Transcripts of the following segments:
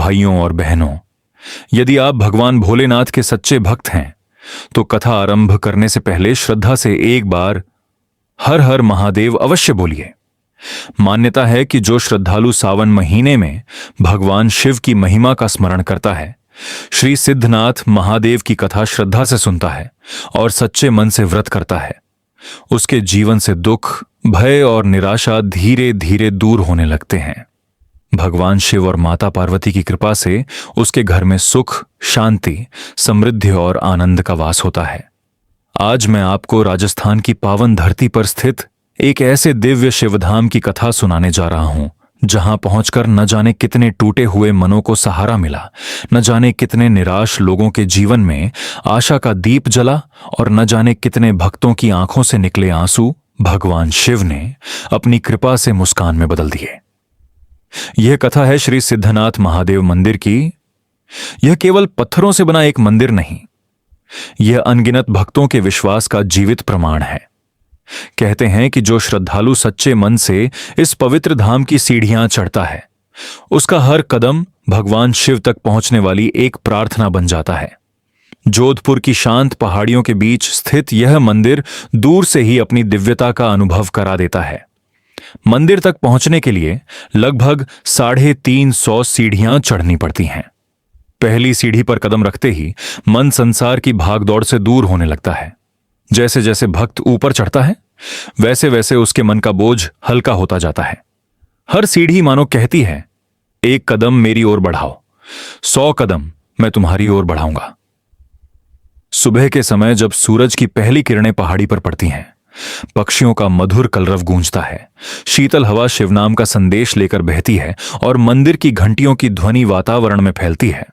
भाइयों और बहनों, यदि आप भगवान भोलेनाथ के सच्चे भक्त हैं तो कथा आरंभ करने से पहले श्रद्धा से एक बार हर हर महादेव अवश्य बोलिए। मान्यता है कि जो श्रद्धालु सावन महीने में भगवान शिव की महिमा का स्मरण करता है, श्री सिद्धनाथ महादेव की कथा श्रद्धा से सुनता है और सच्चे मन से व्रत करता है, उसके जीवन से दुख, भय और निराशा धीरे धीरे दूर होने लगते हैं। भगवान शिव और माता पार्वती की कृपा से उसके घर में सुख, शांति, समृद्धि और आनंद का वास होता है। आज मैं आपको राजस्थान की पावन धरती पर स्थित एक ऐसे दिव्य शिवधाम की कथा सुनाने जा रहा हूं, जहां पहुंचकर न जाने कितने टूटे हुए मनों को सहारा मिला, न जाने कितने निराश लोगों के जीवन में आशा का दीप जला और न जाने कितने भक्तों की आंखों से निकले आंसू भगवान शिव ने अपनी कृपा से मुस्कान में बदल दिए। यह कथा है श्री सिद्धनाथ महादेव मंदिर की। यह केवल पत्थरों से बना एक मंदिर नहीं, यह अनगिनत भक्तों के विश्वास का जीवित प्रमाण है। कहते हैं कि जो श्रद्धालु सच्चे मन से इस पवित्र धाम की सीढ़ियां चढ़ता है, उसका हर कदम भगवान शिव तक पहुंचने वाली एक प्रार्थना बन जाता है। जोधपुर की शांत पहाड़ियों के बीच स्थित यह मंदिर दूर से ही अपनी दिव्यता का अनुभव करा देता है। मंदिर तक पहुंचने के लिए लगभग 350 सीढ़ियां चढ़नी पड़ती हैं। पहली सीढ़ी पर कदम रखते ही मन संसार की भागदौड़ से दूर होने लगता है। जैसे जैसे भक्त ऊपर चढ़ता है, वैसे वैसे उसके मन का बोझ हल्का होता जाता है। हर सीढ़ी मानो कहती है, एक कदम मेरी ओर बढ़ाओ, 100 कदम मैं तुम्हारी ओर बढ़ाऊंगा। सुबह के समय जब सूरज की पहली किरणें पहाड़ी पर पड़ती हैं, पक्षियों का मधुर कलरव गूंजता है, शीतल हवा शिवनाम का संदेश लेकर बहती है और मंदिर की घंटियों की ध्वनि वातावरण में फैलती है,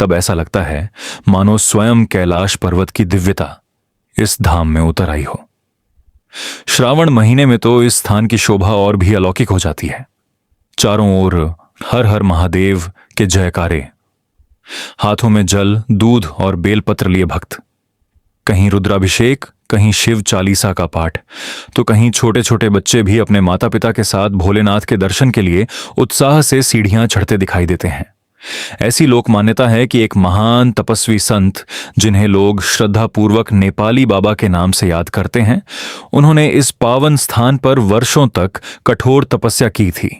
तब ऐसा लगता है मानो स्वयं कैलाश पर्वत की दिव्यता इस धाम में उतर आई हो। श्रावण महीने में तो इस स्थान की शोभा और भी अलौकिक हो जाती है। चारों ओर हर हर महादेव के जयकारे, हाथों में जल, दूध और बेलपत्र लिए भक्त, कहीं रुद्राभिषेक, कहीं शिव चालीसा का पाठ, तो कहीं छोटे छोटे बच्चे भी अपने माता पिता के साथ भोलेनाथ के दर्शन के लिए उत्साह से सीढ़ियां चढ़ते दिखाई देते हैं। ऐसी लोक मान्यता है कि एक महान तपस्वी संत, जिन्हें लोग श्रद्धापूर्वक नेपाली बाबा के नाम से याद करते हैं, उन्होंने इस पावन स्थान पर वर्षों तक कठोर तपस्या की थी।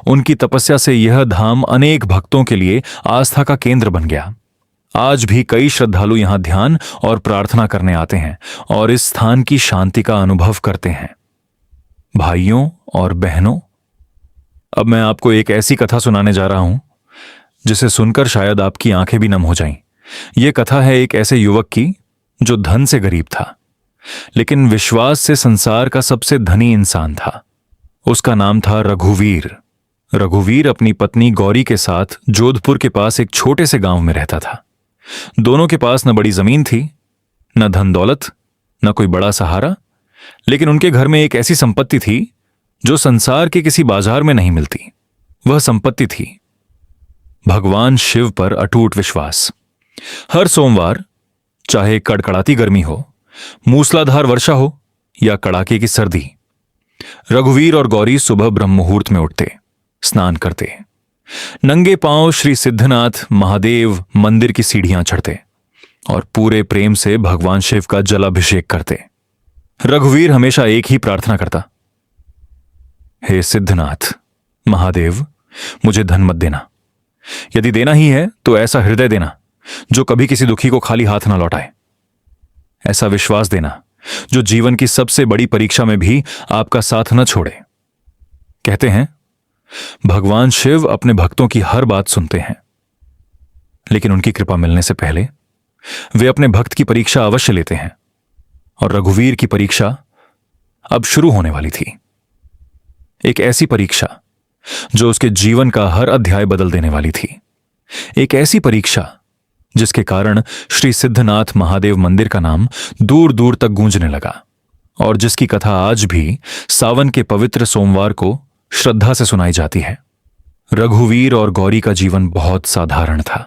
उनकी तपस्या से यह धाम अनेक भक्तों के लिए आस्था का केंद्र बन गया। आज भी कई श्रद्धालु यहां ध्यान और प्रार्थना करने आते हैं और इस स्थान की शांति का अनुभव करते हैं। भाइयों और बहनों, अब मैं आपको एक ऐसी कथा सुनाने जा रहा हूं जिसे सुनकर शायद आपकी आंखें भी नम हो जाएं। यह कथा है एक ऐसे युवक की जो धन से गरीब था, लेकिन विश्वास से संसार का सबसे धनी इंसान था। उसका नाम था रघुवीर। रघुवीर अपनी पत्नी गौरी के साथ जोधपुर के पास एक छोटे से गांव में रहता था। दोनों के पास न बड़ी जमीन थी, न धन दौलत, न कोई बड़ा सहारा, लेकिन उनके घर में एक ऐसी संपत्ति थी जो संसार के किसी बाजार में नहीं मिलती। वह संपत्ति थी भगवान शिव पर अटूट विश्वास। हर सोमवार, चाहे कड़कड़ाती गर्मी हो, मूसलाधार वर्षा हो या कड़ाके की सर्दी, रघुवीर और गौरी सुबह ब्रह्म मुहूर्त में उठते, स्नान करते, नंगे पांव श्री सिद्धनाथ महादेव मंदिर की सीढ़ियां चढ़ते और पूरे प्रेम से भगवान शिव का जलाभिषेक करते। रघुवीर हमेशा एक ही प्रार्थना करता, हे सिद्धनाथ महादेव, मुझे धन मत देना। यदि देना ही है तो ऐसा हृदय देना जो कभी किसी दुखी को खाली हाथ ना लौटाए। ऐसा विश्वास देना जो जीवन की सबसे बड़ी परीक्षा में भी आपका साथ न छोड़े। कहते हैं भगवान शिव अपने भक्तों की हर बात सुनते हैं, लेकिन उनकी कृपा मिलने से पहले वे अपने भक्त की परीक्षा अवश्य लेते हैं। और रघुवीर की परीक्षा अब शुरू होने वाली थी। एक ऐसी परीक्षा जो उसके जीवन का हर अध्याय बदल देने वाली थी। एक ऐसी परीक्षा जिसके कारण श्री सिद्धनाथ महादेव मंदिर का नाम दूर दूर तक गूंजने लगा और जिसकी कथा आज भी सावन के पवित्र सोमवार को श्रद्धा से सुनाई जाती है। रघुवीर और गौरी का जीवन बहुत साधारण था।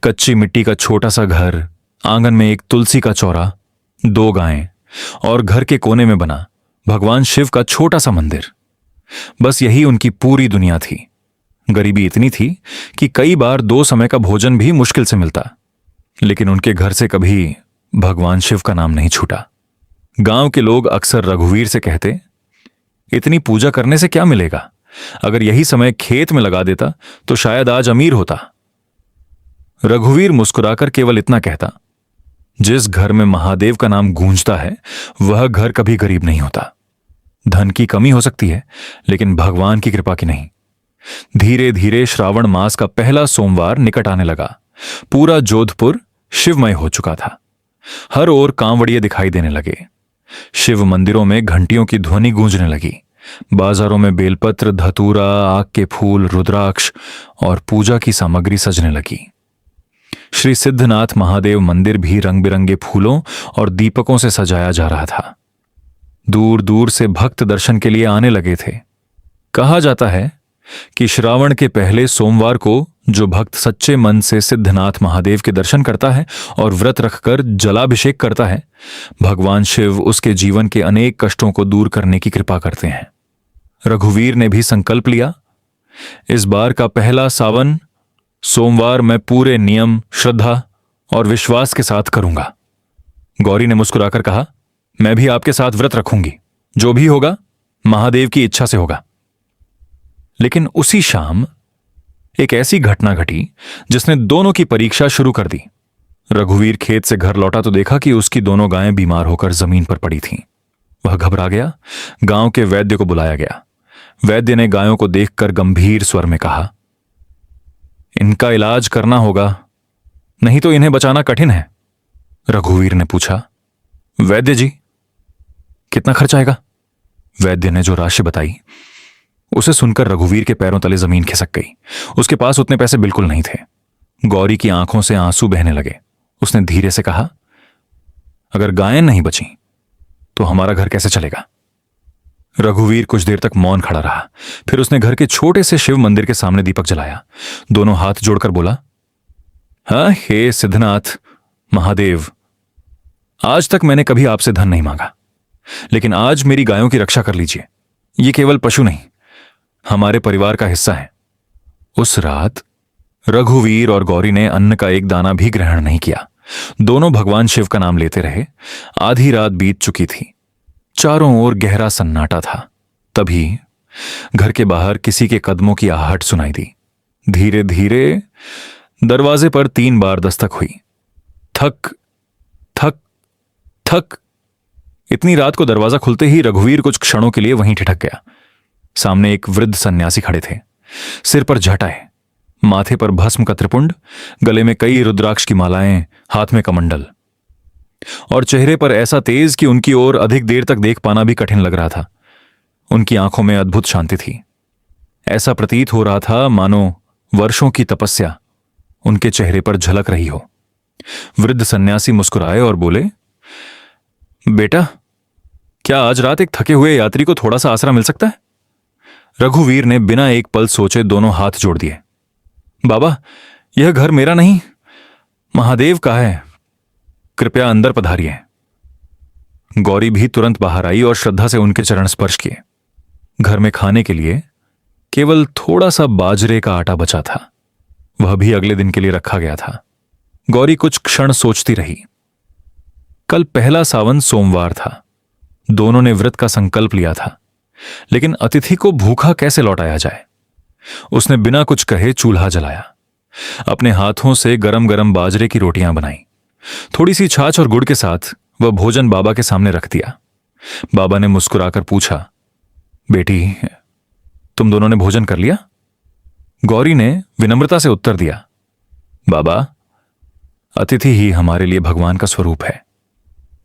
कच्ची मिट्टी का छोटा सा घर, आंगन में एक तुलसी का चौरा, 2 गायें और घर के कोने में बना भगवान शिव का छोटा सा मंदिर, बस यही उनकी पूरी दुनिया थी। गरीबी इतनी थी कि कई बार 2 समय का भोजन भी मुश्किल से मिलता, लेकिन उनके घर से कभी भगवान शिव का नाम नहीं छूटा। गांव के लोग अक्सर रघुवीर से कहते, इतनी पूजा करने से क्या मिलेगा? अगर यही समय खेत में लगा देता तो शायद आज अमीर होता। रघुवीर मुस्कुराकर केवल इतना कहता, जिस घर में महादेव का नाम गूंजता है वह घर कभी गरीब नहीं होता। धन की कमी हो सकती है, लेकिन भगवान की कृपा की नहीं। धीरे धीरे श्रावण मास का पहला सोमवार निकट आने लगा। पूरा जोधपुर शिवमय हो चुका था। हर ओर कांवड़िए दिखाई देने लगे। शिव मंदिरों में घंटियों की ध्वनि गूंजने लगी। बाजारों में बेलपत्र, धतूरा, आग के फूल, रुद्राक्ष और पूजा की सामग्री सजने लगी। श्री सिद्धनाथ महादेव मंदिर भी रंग बिरंगे फूलों और दीपकों से सजाया जा रहा था। दूर दूर से भक्त दर्शन के लिए आने लगे थे। कहा जाता है कि श्रावण के पहले सोमवार को जो भक्त सच्चे मन से सिद्धनाथ महादेव के दर्शन करता है और व्रत रखकर जलाभिषेक करता है, भगवान शिव उसके जीवन के अनेक कष्टों को दूर करने की कृपा करते हैं। रघुवीर ने भी संकल्प लिया, इस बार का पहला सावन सोमवार मैं पूरे नियम, श्रद्धा और विश्वास के साथ करूंगा। गौरी ने मुस्कुराकर कहा, मैं भी आपके साथ व्रत रखूंगी। जो भी होगा महादेव की इच्छा से होगा। लेकिन उसी शाम एक ऐसी घटना घटी जिसने दोनों की परीक्षा शुरू कर दी। रघुवीर खेत से घर लौटा तो देखा कि उसकी दोनों गायें बीमार होकर जमीन पर पड़ी थीं। वह घबरा गया। गांव के वैद्य को बुलाया गया। वैद्य ने गायों को देखकर गंभीर स्वर में कहा, इनका इलाज करना होगा, नहीं तो इन्हें बचाना कठिन है। रघुवीर ने पूछा, वैद्य जी, कितना खर्च आएगा? वैद्य ने जो राशि बताई उसे सुनकर रघुवीर के पैरों तले जमीन खिसक गई। उसके पास उतने पैसे बिल्कुल नहीं थे। गौरी की आंखों से आंसू बहने लगे। उसने धीरे से कहा, अगर गायें नहीं बची तो हमारा घर कैसे चलेगा? रघुवीर कुछ देर तक मौन खड़ा रहा। फिर उसने घर के छोटे से शिव मंदिर के सामने दीपक जलाया। दोनों हाथ जोड़कर बोला, हाँ, हे सिद्धनाथ महादेव, आज तक मैंने कभी आपसे धन नहीं मांगा, लेकिन आज मेरी गायों की रक्षा कर लीजिए। ये केवल पशु नहीं, हमारे परिवार का हिस्सा है। उस रात रघुवीर और गौरी ने अन्न का एक दाना भी ग्रहण नहीं किया। दोनों भगवान शिव का नाम लेते रहे। आधी रात बीत चुकी थी। चारों ओर गहरा सन्नाटा था। तभी घर के बाहर किसी के कदमों की आहट सुनाई दी। धीरे धीरे दरवाजे पर 3 बार दस्तक हुई। थक थक थक। इतनी रात को दरवाजा खुलते ही रघुवीर कुछ क्षणों के लिए वहीं ठिठक गया। सामने एक वृद्ध सन्यासी खड़े थे। सिर पर जटाएं, माथे पर भस्म का त्रिपुंड, गले में कई रुद्राक्ष की मालाएं, हाथ में कमंडल, और चेहरे पर ऐसा तेज कि उनकी ओर अधिक देर तक देख पाना भी कठिन लग रहा था। उनकी आंखों में अद्भुत शांति थी। ऐसा प्रतीत हो रहा था मानो वर्षों की तपस्या उनके चेहरे पर झलक रही हो। वृद्ध सन्यासी मुस्कुराए और बोले, बेटा, क्या आज रात एक थके हुए यात्री को थोड़ा सा आसरा मिल सकता है? रघुवीर ने बिना एक पल सोचे दोनों हाथ जोड़ दिए। बाबा, यह घर मेरा नहीं, महादेव का है, कृपया अंदर पधारिए। गौरी भी तुरंत बाहर आई और श्रद्धा से उनके चरण स्पर्श किए। घर में खाने के लिए केवल थोड़ा सा बाजरे का आटा बचा था। वह भी अगले दिन के लिए रखा गया था। गौरी कुछ क्षण सोचती रही। कल पहला सावन सोमवार था। दोनों ने व्रत का संकल्प लिया था, लेकिन अतिथि को भूखा कैसे लौटाया जाए? उसने बिना कुछ कहे चूल्हा जलाया। अपने हाथों से गरम गरम बाजरे की रोटियां बनाई। थोड़ी सी छाछ और गुड़ के साथ वह भोजन बाबा के सामने रख दिया। बाबा ने मुस्कुराकर पूछा, बेटी, तुम दोनों ने भोजन कर लिया? गौरी ने विनम्रता से उत्तर दिया, बाबा, अतिथि ही हमारे लिए भगवान का स्वरूप है,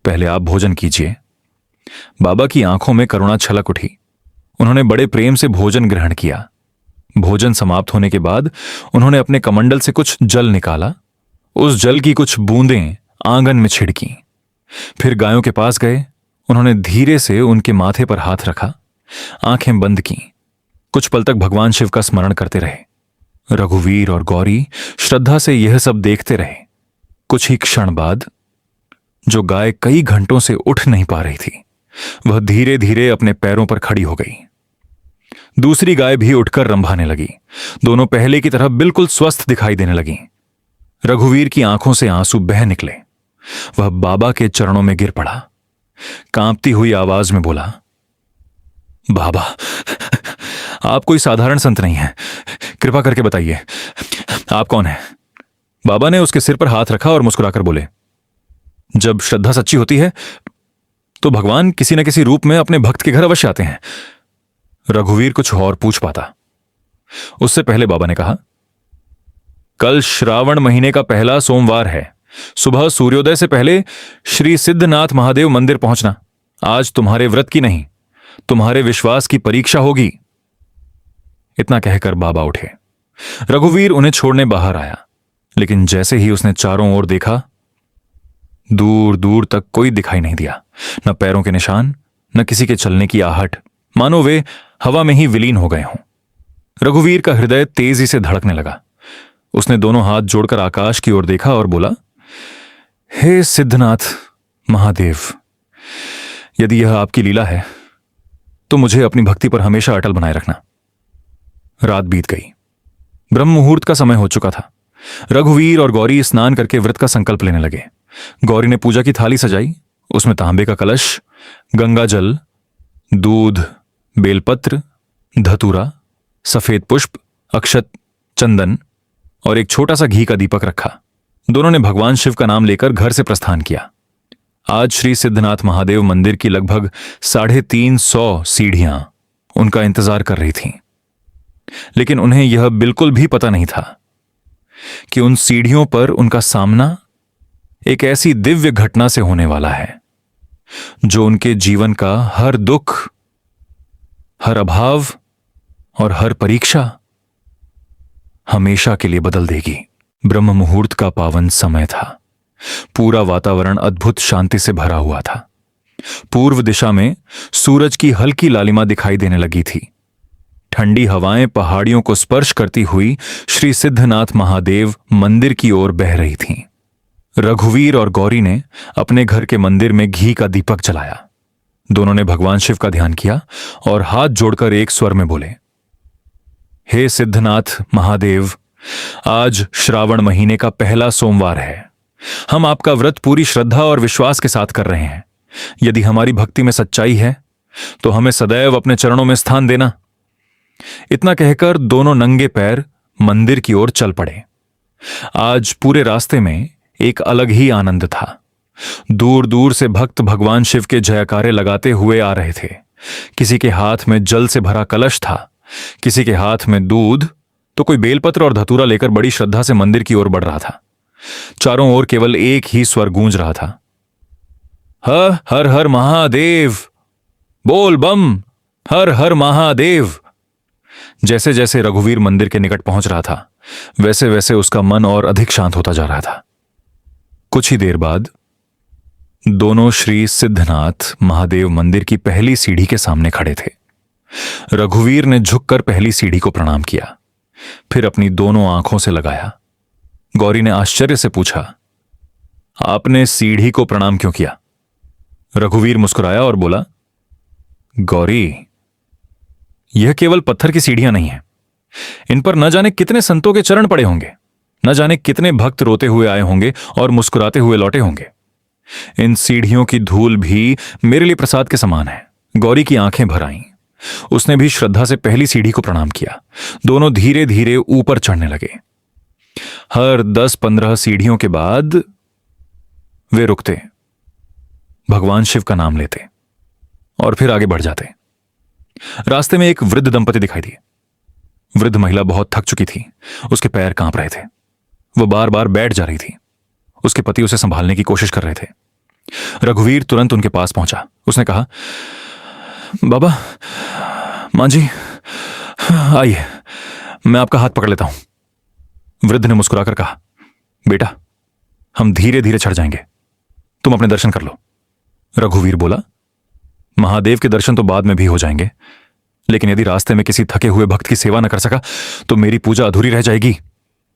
पहले आप भोजन कीजिए। बाबा की आंखों में करुणा छलक उठी। उन्होंने बड़े प्रेम से भोजन ग्रहण किया। भोजन समाप्त होने के बाद उन्होंने अपने कमंडल से कुछ जल निकाला। उस जल की कुछ बूंदें आंगन में छिड़की। फिर गायों के पास गए। उन्होंने धीरे से उनके माथे पर हाथ रखा, आंखें बंद की। कुछ पल तक भगवान शिव का स्मरण करते रहे। रघुवीर और गौरी श्रद्धा से यह सब देखते रहे। कुछ ही क्षण बाद जो गाय कई घंटों से उठ नहीं पा रही थी, वह धीरे धीरे अपने पैरों पर खड़ी हो गई। दूसरी गाय भी उठकर रंभाने लगी। दोनों पहले की तरह बिल्कुल स्वस्थ दिखाई देने लगी। रघुवीर की आंखों से आंसू बह निकले। वह बाबा के चरणों में गिर पड़ा। कांपती हुई आवाज में बोला, बाबा, आप कोई साधारण संत नहीं हैं। कृपा करके बताइए, आप कौन हैं? बाबा ने उसके सिर पर हाथ रखा और मुस्कुराकर बोले, जब श्रद्धा सच्ची होती है तो भगवान किसी न किसी रूप में अपने भक्त के घर अवश्य आते हैं। रघुवीर कुछ और पूछ पाता, उससे पहले बाबा ने कहा, कल श्रावण महीने का पहला सोमवार है। सुबह सूर्योदय से पहले श्री सिद्धनाथ महादेव मंदिर पहुंचना। आज तुम्हारे व्रत की नहीं, तुम्हारे विश्वास की परीक्षा होगी। इतना कहकर बाबा उठे। रघुवीर उन्हें छोड़ने बाहर आया, लेकिन जैसे ही उसने चारों ओर देखा, दूर दूर तक कोई दिखाई नहीं दिया। न पैरों के निशान, न किसी के चलने की आहट, मानो वे हवा में ही विलीन हो गए हों। रघुवीर का हृदय तेजी से धड़कने लगा। उसने दोनों हाथ जोड़कर आकाश की ओर देखा और बोला, हे सिद्धनाथ महादेव, यदि यह आपकी लीला है तो मुझे अपनी भक्ति पर हमेशा अटल बनाए रखना। रात बीत गई। ब्रह्म मुहूर्त का समय हो चुका था। रघुवीर और गौरी स्नान करके व्रत का संकल्प लेने लगे। गौरी ने पूजा की थाली सजाई। उसमें तांबे का कलश, गंगा जल, दूध, बेलपत्र, धतूरा, सफेद पुष्प, अक्षत, चंदन और एक छोटा सा घी का दीपक रखा। दोनों ने भगवान शिव का नाम लेकर घर से प्रस्थान किया। आज श्री सिद्धनाथ महादेव मंदिर की लगभग 350 सीढ़ियां उनका इंतजार कर रही थीं। लेकिन उन्हें यह बिल्कुल भी पता नहीं था कि उन सीढ़ियों पर उनका सामना एक ऐसी दिव्य घटना से होने वाला है जो उनके जीवन का हर दुख, हर अभाव और हर परीक्षा हमेशा के लिए बदल देगी। ब्रह्म मुहूर्त का पावन समय था। पूरा वातावरण अद्भुत शांति से भरा हुआ था। पूर्व दिशा में सूरज की हल्की लालिमा दिखाई देने लगी थी। ठंडी हवाएं पहाड़ियों को स्पर्श करती हुई श्री सिद्धनाथ महादेव मंदिर की ओर बह रही थीं। रघुवीर और गौरी ने अपने घर के मंदिर में घी का दीपक जलाया। दोनों ने भगवान शिव का ध्यान किया और हाथ जोड़कर एक स्वर में बोले, हे सिद्धनाथ महादेव, आज श्रावण महीने का पहला सोमवार है। हम आपका व्रत पूरी श्रद्धा और विश्वास के साथ कर रहे हैं। यदि हमारी भक्ति में सच्चाई है तो हमें सदैव अपने चरणों में स्थान देना। इतना कहकर दोनों नंगे पैर मंदिर की ओर चल पड़े। आज पूरे रास्ते में एक अलग ही आनंद था। दूर दूर से भक्त भगवान शिव के जयकारे लगाते हुए आ रहे थे। किसी के हाथ में जल से भरा कलश था, किसी के हाथ में दूध, तो कोई बेलपत्र और धतूरा लेकर बड़ी श्रद्धा से मंदिर की ओर बढ़ रहा था। चारों ओर केवल एक ही स्वर गूंज रहा था, हर हर महादेव, बोल बम, हर हर महादेव। जैसे जैसे रघुवीर मंदिर के निकट पहुंच रहा था, वैसे वैसे उसका मन और अधिक शांत होता जा रहा था। कुछ ही देर बाद दोनों श्री सिद्धनाथ महादेव मंदिर की पहली सीढ़ी के सामने खड़े थे। रघुवीर ने झुककर पहली सीढ़ी को प्रणाम किया, फिर अपनी दोनों आंखों से लगाया। गौरी ने आश्चर्य से पूछा, आपने सीढ़ी को प्रणाम क्यों किया? रघुवीर मुस्कुराया और बोला, गौरी, यह केवल पत्थर की सीढ़ियां नहीं है। इन पर न जाने कितने संतों के चरण पड़े होंगे, न जाने कितने भक्त रोते हुए आए होंगे और मुस्कुराते हुए लौटे होंगे। इन सीढ़ियों की धूल भी मेरे लिए प्रसाद के समान है। गौरी की आंखें भर आईं। उसने भी श्रद्धा से पहली सीढ़ी को प्रणाम किया। दोनों धीरे धीरे ऊपर चढ़ने लगे। हर 10-15 सीढ़ियों के बाद वे रुकते, भगवान शिव का नाम लेते और फिर आगे बढ़ जाते। रास्ते में एक वृद्ध दंपति दिखाई दिए। वृद्ध महिला बहुत थक चुकी थी। उसके पैर कांप रहे थे। वह बार बार बैठ जा रही थी। उसके पति उसे संभालने की कोशिश कर रहे थे। रघुवीर तुरंत उनके पास पहुंचा। उसने कहा, बाबा, मां जी, आइए, मैं आपका हाथ पकड़ लेता हूं। वृद्ध ने मुस्कुराकर कहा, बेटा, हम धीरे धीरे चढ़ जाएंगे, तुम अपने दर्शन कर लो। रघुवीर बोला, महादेव के दर्शन तो बाद में भी हो जाएंगे, लेकिन यदि रास्ते में किसी थके हुए भक्त की सेवा न कर सका तो मेरी पूजा अधूरी रह जाएगी।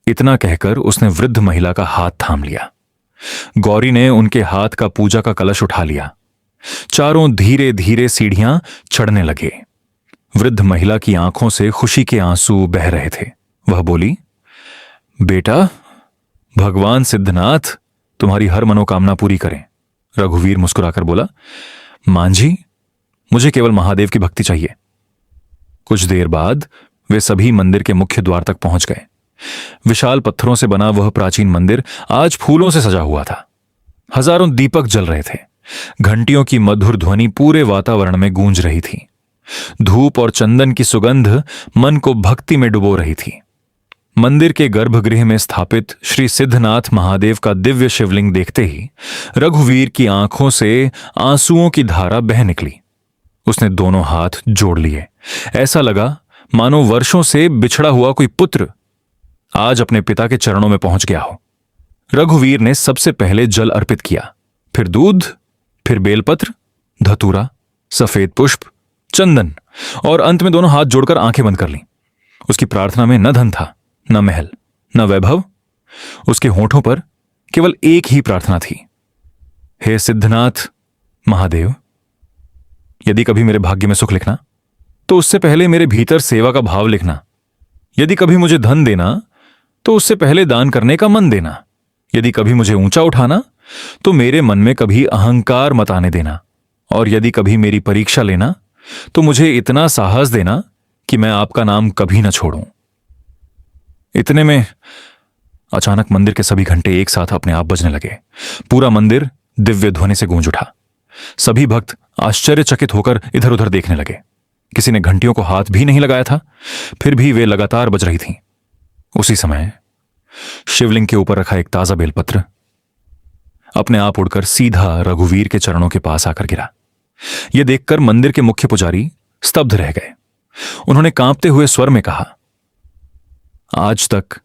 इतना कहकर उसने वृद्ध महिला का हाथ थाम लिया। गौरी ने उनके हाथ का पूजा का कलश उठा लिया। चारों धीरे धीरे सीढ़ियां चढ़ने लगे। वृद्ध महिला की आंखों से खुशी के आंसू बह रहे थे। वह बोली, बेटा, भगवान सिद्धनाथ तुम्हारी हर मनोकामना पूरी करें। रघुवीर मुस्कुराकर बोला, मांझी, मुझे केवल महादेव की भक्ति चाहिए। कुछ देर बाद वे सभी मंदिर के मुख्य द्वार तक पहुंच गए। विशाल पत्थरों से बना वह प्राचीन मंदिर आज फूलों से सजा हुआ था। हजारों दीपक जल रहे थे। घंटियों की मधुर ध्वनि पूरे वातावरण में गूंज रही थी। धूप और चंदन की सुगंध मन को भक्ति में डुबो रही थी। मंदिर के गर्भगृह में स्थापित श्री सिद्धनाथ महादेव का दिव्य शिवलिंग देखते ही रघुवीर की आंखों से आंसुओं की धारा बह निकली। उसने दोनों हाथ जोड़ लिए। ऐसा लगा मानो वर्षों से बिछड़ा हुआ कोई पुत्र आज अपने पिता के चरणों में पहुंच गया हो। रघुवीर ने सबसे पहले जल अर्पित किया, फिर दूध, फिर बेलपत्र, धतूरा, सफेद पुष्प, चंदन और अंत में दोनों हाथ जोड़कर आंखें बंद कर लीं। उसकी प्रार्थना में न धन था, न महल, न वैभव। उसके होठों पर केवल एक ही प्रार्थना थी, हे सिद्धनाथ महादेव, यदि कभी मेरे भाग्य में सुख लिखना तो उससे पहले मेरे भीतर सेवा का भाव लिखना। यदि कभी मुझे धन देना तो उससे पहले दान करने का मन देना। यदि कभी मुझे ऊंचा उठाना तो मेरे मन में कभी अहंकार मत आने देना। और यदि कभी मेरी परीक्षा लेना तो मुझे इतना साहस देना कि मैं आपका नाम कभी न छोड़ूं। इतने में अचानक मंदिर के सभी घंटे एक साथ अपने आप बजने लगे। पूरा मंदिर दिव्य ध्वनि से गूंज उठा। सभी भक्त आश्चर्यचकित होकर इधर उधर देखने लगे। किसी ने घंटियों को हाथ भी नहीं लगाया था, फिर भी वे लगातार बज रही थीं। उसी समय शिवलिंग के ऊपर रखा एक ताजा बेलपत्र अपने आप उड़कर सीधा रघुवीर के चरणों के पास आकर गिरा। यह देखकर मंदिर के मुख्य पुजारी स्तब्ध रह गए। उन्होंने कांपते हुए स्वर में कहा, आज तक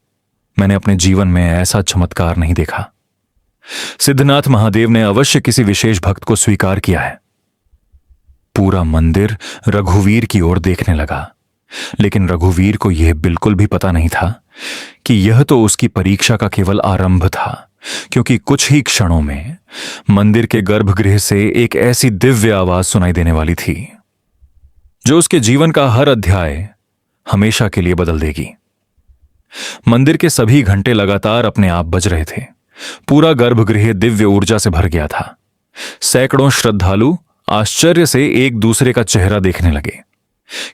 मैंने अपने जीवन में ऐसा चमत्कार नहीं देखा। सिद्धनाथ महादेव ने अवश्य किसी विशेष भक्त को स्वीकार किया है। पूरा मंदिर रघुवीर की ओर देखने लगा, लेकिन रघुवीर को यह बिल्कुल भी पता नहीं था कि यह तो उसकी परीक्षा का केवल आरंभ था, क्योंकि कुछ ही क्षणों में मंदिर के गर्भगृह से एक ऐसी दिव्य आवाज सुनाई देने वाली थी जो उसके जीवन का हर अध्याय हमेशा के लिए बदल देगी। मंदिर के सभी घंटे लगातार अपने आप बज रहे थे। पूरा गर्भगृह दिव्य ऊर्जा से भर गया था। सैकड़ों श्रद्धालु आश्चर्य से एक दूसरे का चेहरा देखने लगे।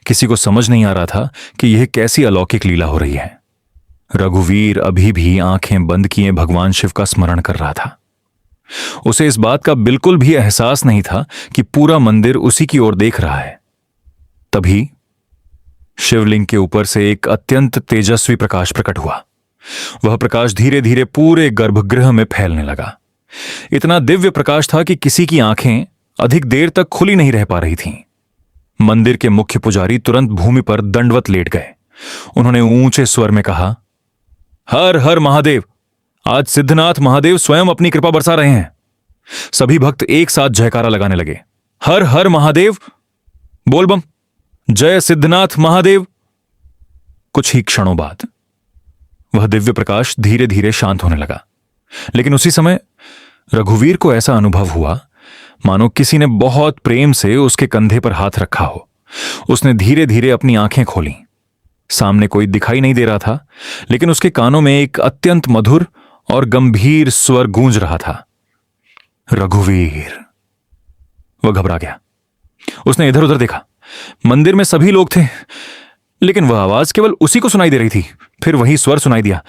किसी को समझ नहीं आ रहा था कि यह कैसी अलौकिक लीला हो रही है। रघुवीर अभी भी आंखें बंद किए भगवान शिव का स्मरण कर रहा था। उसे इस बात का बिल्कुल भी एहसास नहीं था कि पूरा मंदिर उसी की ओर देख रहा है। तभी शिवलिंग के ऊपर से एक अत्यंत तेजस्वी प्रकाश प्रकट हुआ। वह प्रकाश धीरे धीरे पूरे गर्भगृह में फैलने लगा। इतना दिव्य प्रकाश था कि किसी की आंखें अधिक देर तक खुली नहीं रह पा रही थीं। मंदिर के मुख्य पुजारी तुरंत भूमि पर दंडवत लेट गए। उन्होंने ऊंचे स्वर में कहा, हर हर महादेव, आज सिद्धनाथ महादेव स्वयं अपनी कृपा बरसा रहे हैं। सभी भक्त एक साथ जयकारा लगाने लगे, हर हर महादेव, बोल बम, जय सिद्धनाथ महादेव। कुछ ही क्षणों बाद वह दिव्य प्रकाश धीरे धीरे शांत होने लगा, लेकिन उसी समय रघुवीर को ऐसा अनुभव हुआ मानो किसी ने बहुत प्रेम से उसके कंधे पर हाथ रखा हो। उसने धीरे धीरे अपनी आंखें खोलीं। सामने कोई दिखाई नहीं दे रहा था, लेकिन उसके कानों में एक अत्यंत मधुर और गंभीर स्वर गूंज रहा था, रघुवीर। वह घबरा गया। उसने इधर उधर देखा। मंदिर में सभी लोग थे, लेकिन वह आवाज केवल उसी को सुनाई दे रही थी। फिर वही स्वर सुनाई दिया,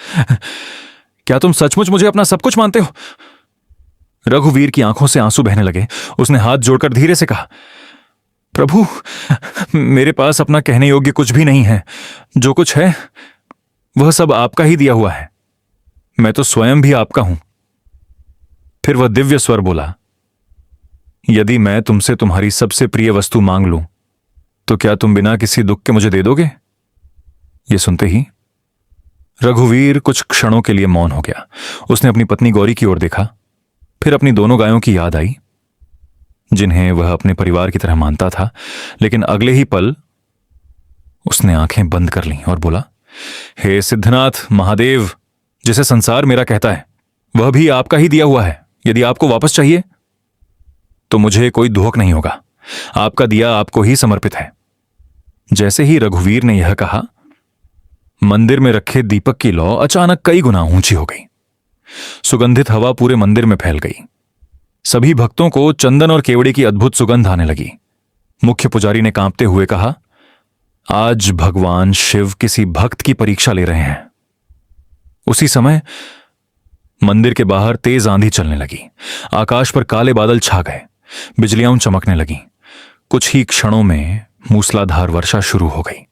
क्या तुम सचमुच मुझे अपना सब कुछ मानते हो? रघुवीर की आंखों से आंसू बहने लगे। उसने हाथ जोड़कर धीरे से कहा, प्रभु, मेरे पास अपना कहने योग्य कुछ भी नहीं है। जो कुछ है वह सब आपका ही दिया हुआ है। मैं तो स्वयं भी आपका हूं। फिर वह दिव्य स्वर बोला, यदि मैं तुमसे तुम्हारी सबसे प्रिय वस्तु मांग लूं तो क्या तुम बिना किसी दुख के मुझे दे दोगे? यह सुनते ही रघुवीर कुछ क्षणों के लिए मौन हो गया। उसने अपनी पत्नी गौरी की ओर देखा, फिर अपनी दोनों गायों की याद आई जिन्हें वह अपने परिवार की तरह मानता था। लेकिन अगले ही पल उसने आंखें बंद कर लीं और बोला, हे सिद्धनाथ महादेव, जिसे संसार मेरा कहता है वह भी आपका ही दिया हुआ है। यदि आपको वापस चाहिए तो मुझे कोई दुहक नहीं होगा। आपका दिया आपको ही समर्पित है। जैसे ही रघुवीर ने यह कहा, मंदिर में रखे दीपक की लौ अचानक कई गुना ऊंची हो गई। सुगंधित हवा पूरे मंदिर में फैल गई। सभी भक्तों को चंदन और केवड़े की अद्भुत सुगंध आने लगी। मुख्य पुजारी ने कांपते हुए कहा, आज भगवान शिव किसी भक्त की परीक्षा ले रहे हैं। उसी समय मंदिर के बाहर तेज आंधी चलने लगी। आकाश पर काले बादल छा गए, बिजलियां चमकने लगीं। कुछ ही क्षणों में मूसलाधार वर्षा शुरू हो गई।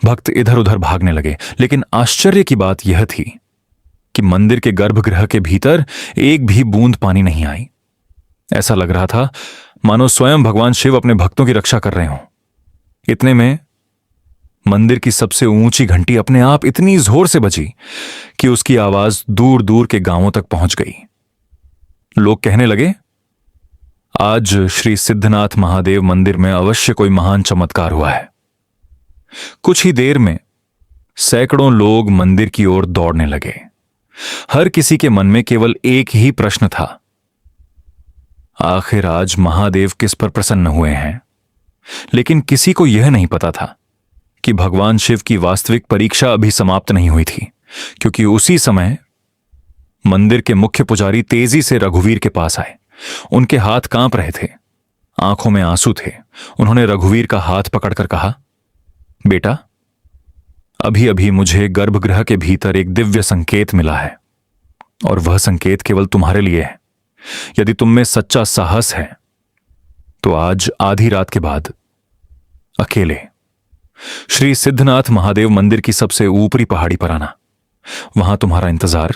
भक्त इधर उधर भागने लगे, लेकिन आश्चर्य की बात यह थी कि मंदिर के गर्भगृह के भीतर एक भी बूंद पानी नहीं आई। ऐसा लग रहा था मानो स्वयं भगवान शिव अपने भक्तों की रक्षा कर रहे हों। इतने में मंदिर की सबसे ऊंची घंटी अपने आप इतनी जोर से बजी कि उसकी आवाज दूर दूर के गांवों तक पहुंच गई। लोग कहने लगे, आज श्री सिद्धनाथ महादेव मंदिर में अवश्य कोई महान चमत्कार हुआ है। कुछ ही देर में सैकड़ों लोग मंदिर की ओर दौड़ने लगे। हर किसी के मन में केवल एक ही प्रश्न था, आखिर आज महादेव किस पर प्रसन्न हुए हैं। लेकिन किसी को यह नहीं पता था कि भगवान शिव की वास्तविक परीक्षा अभी समाप्त नहीं हुई थी, क्योंकि उसी समय मंदिर के मुख्य पुजारी तेजी से रघुवीर के पास आए। उनके हाथ कांप रहे थे, आंखों में आंसू थे। उन्होंने रघुवीर का हाथ पकड़कर कहा, बेटा, अभी अभी मुझे गर्भगृह के भीतर एक दिव्य संकेत मिला है, और वह संकेत केवल तुम्हारे लिए है। यदि तुम में सच्चा साहस है तो आज आधी रात के बाद अकेले श्री सिद्धनाथ महादेव मंदिर की सबसे ऊपरी पहाड़ी पर आना। वहां तुम्हारा इंतजार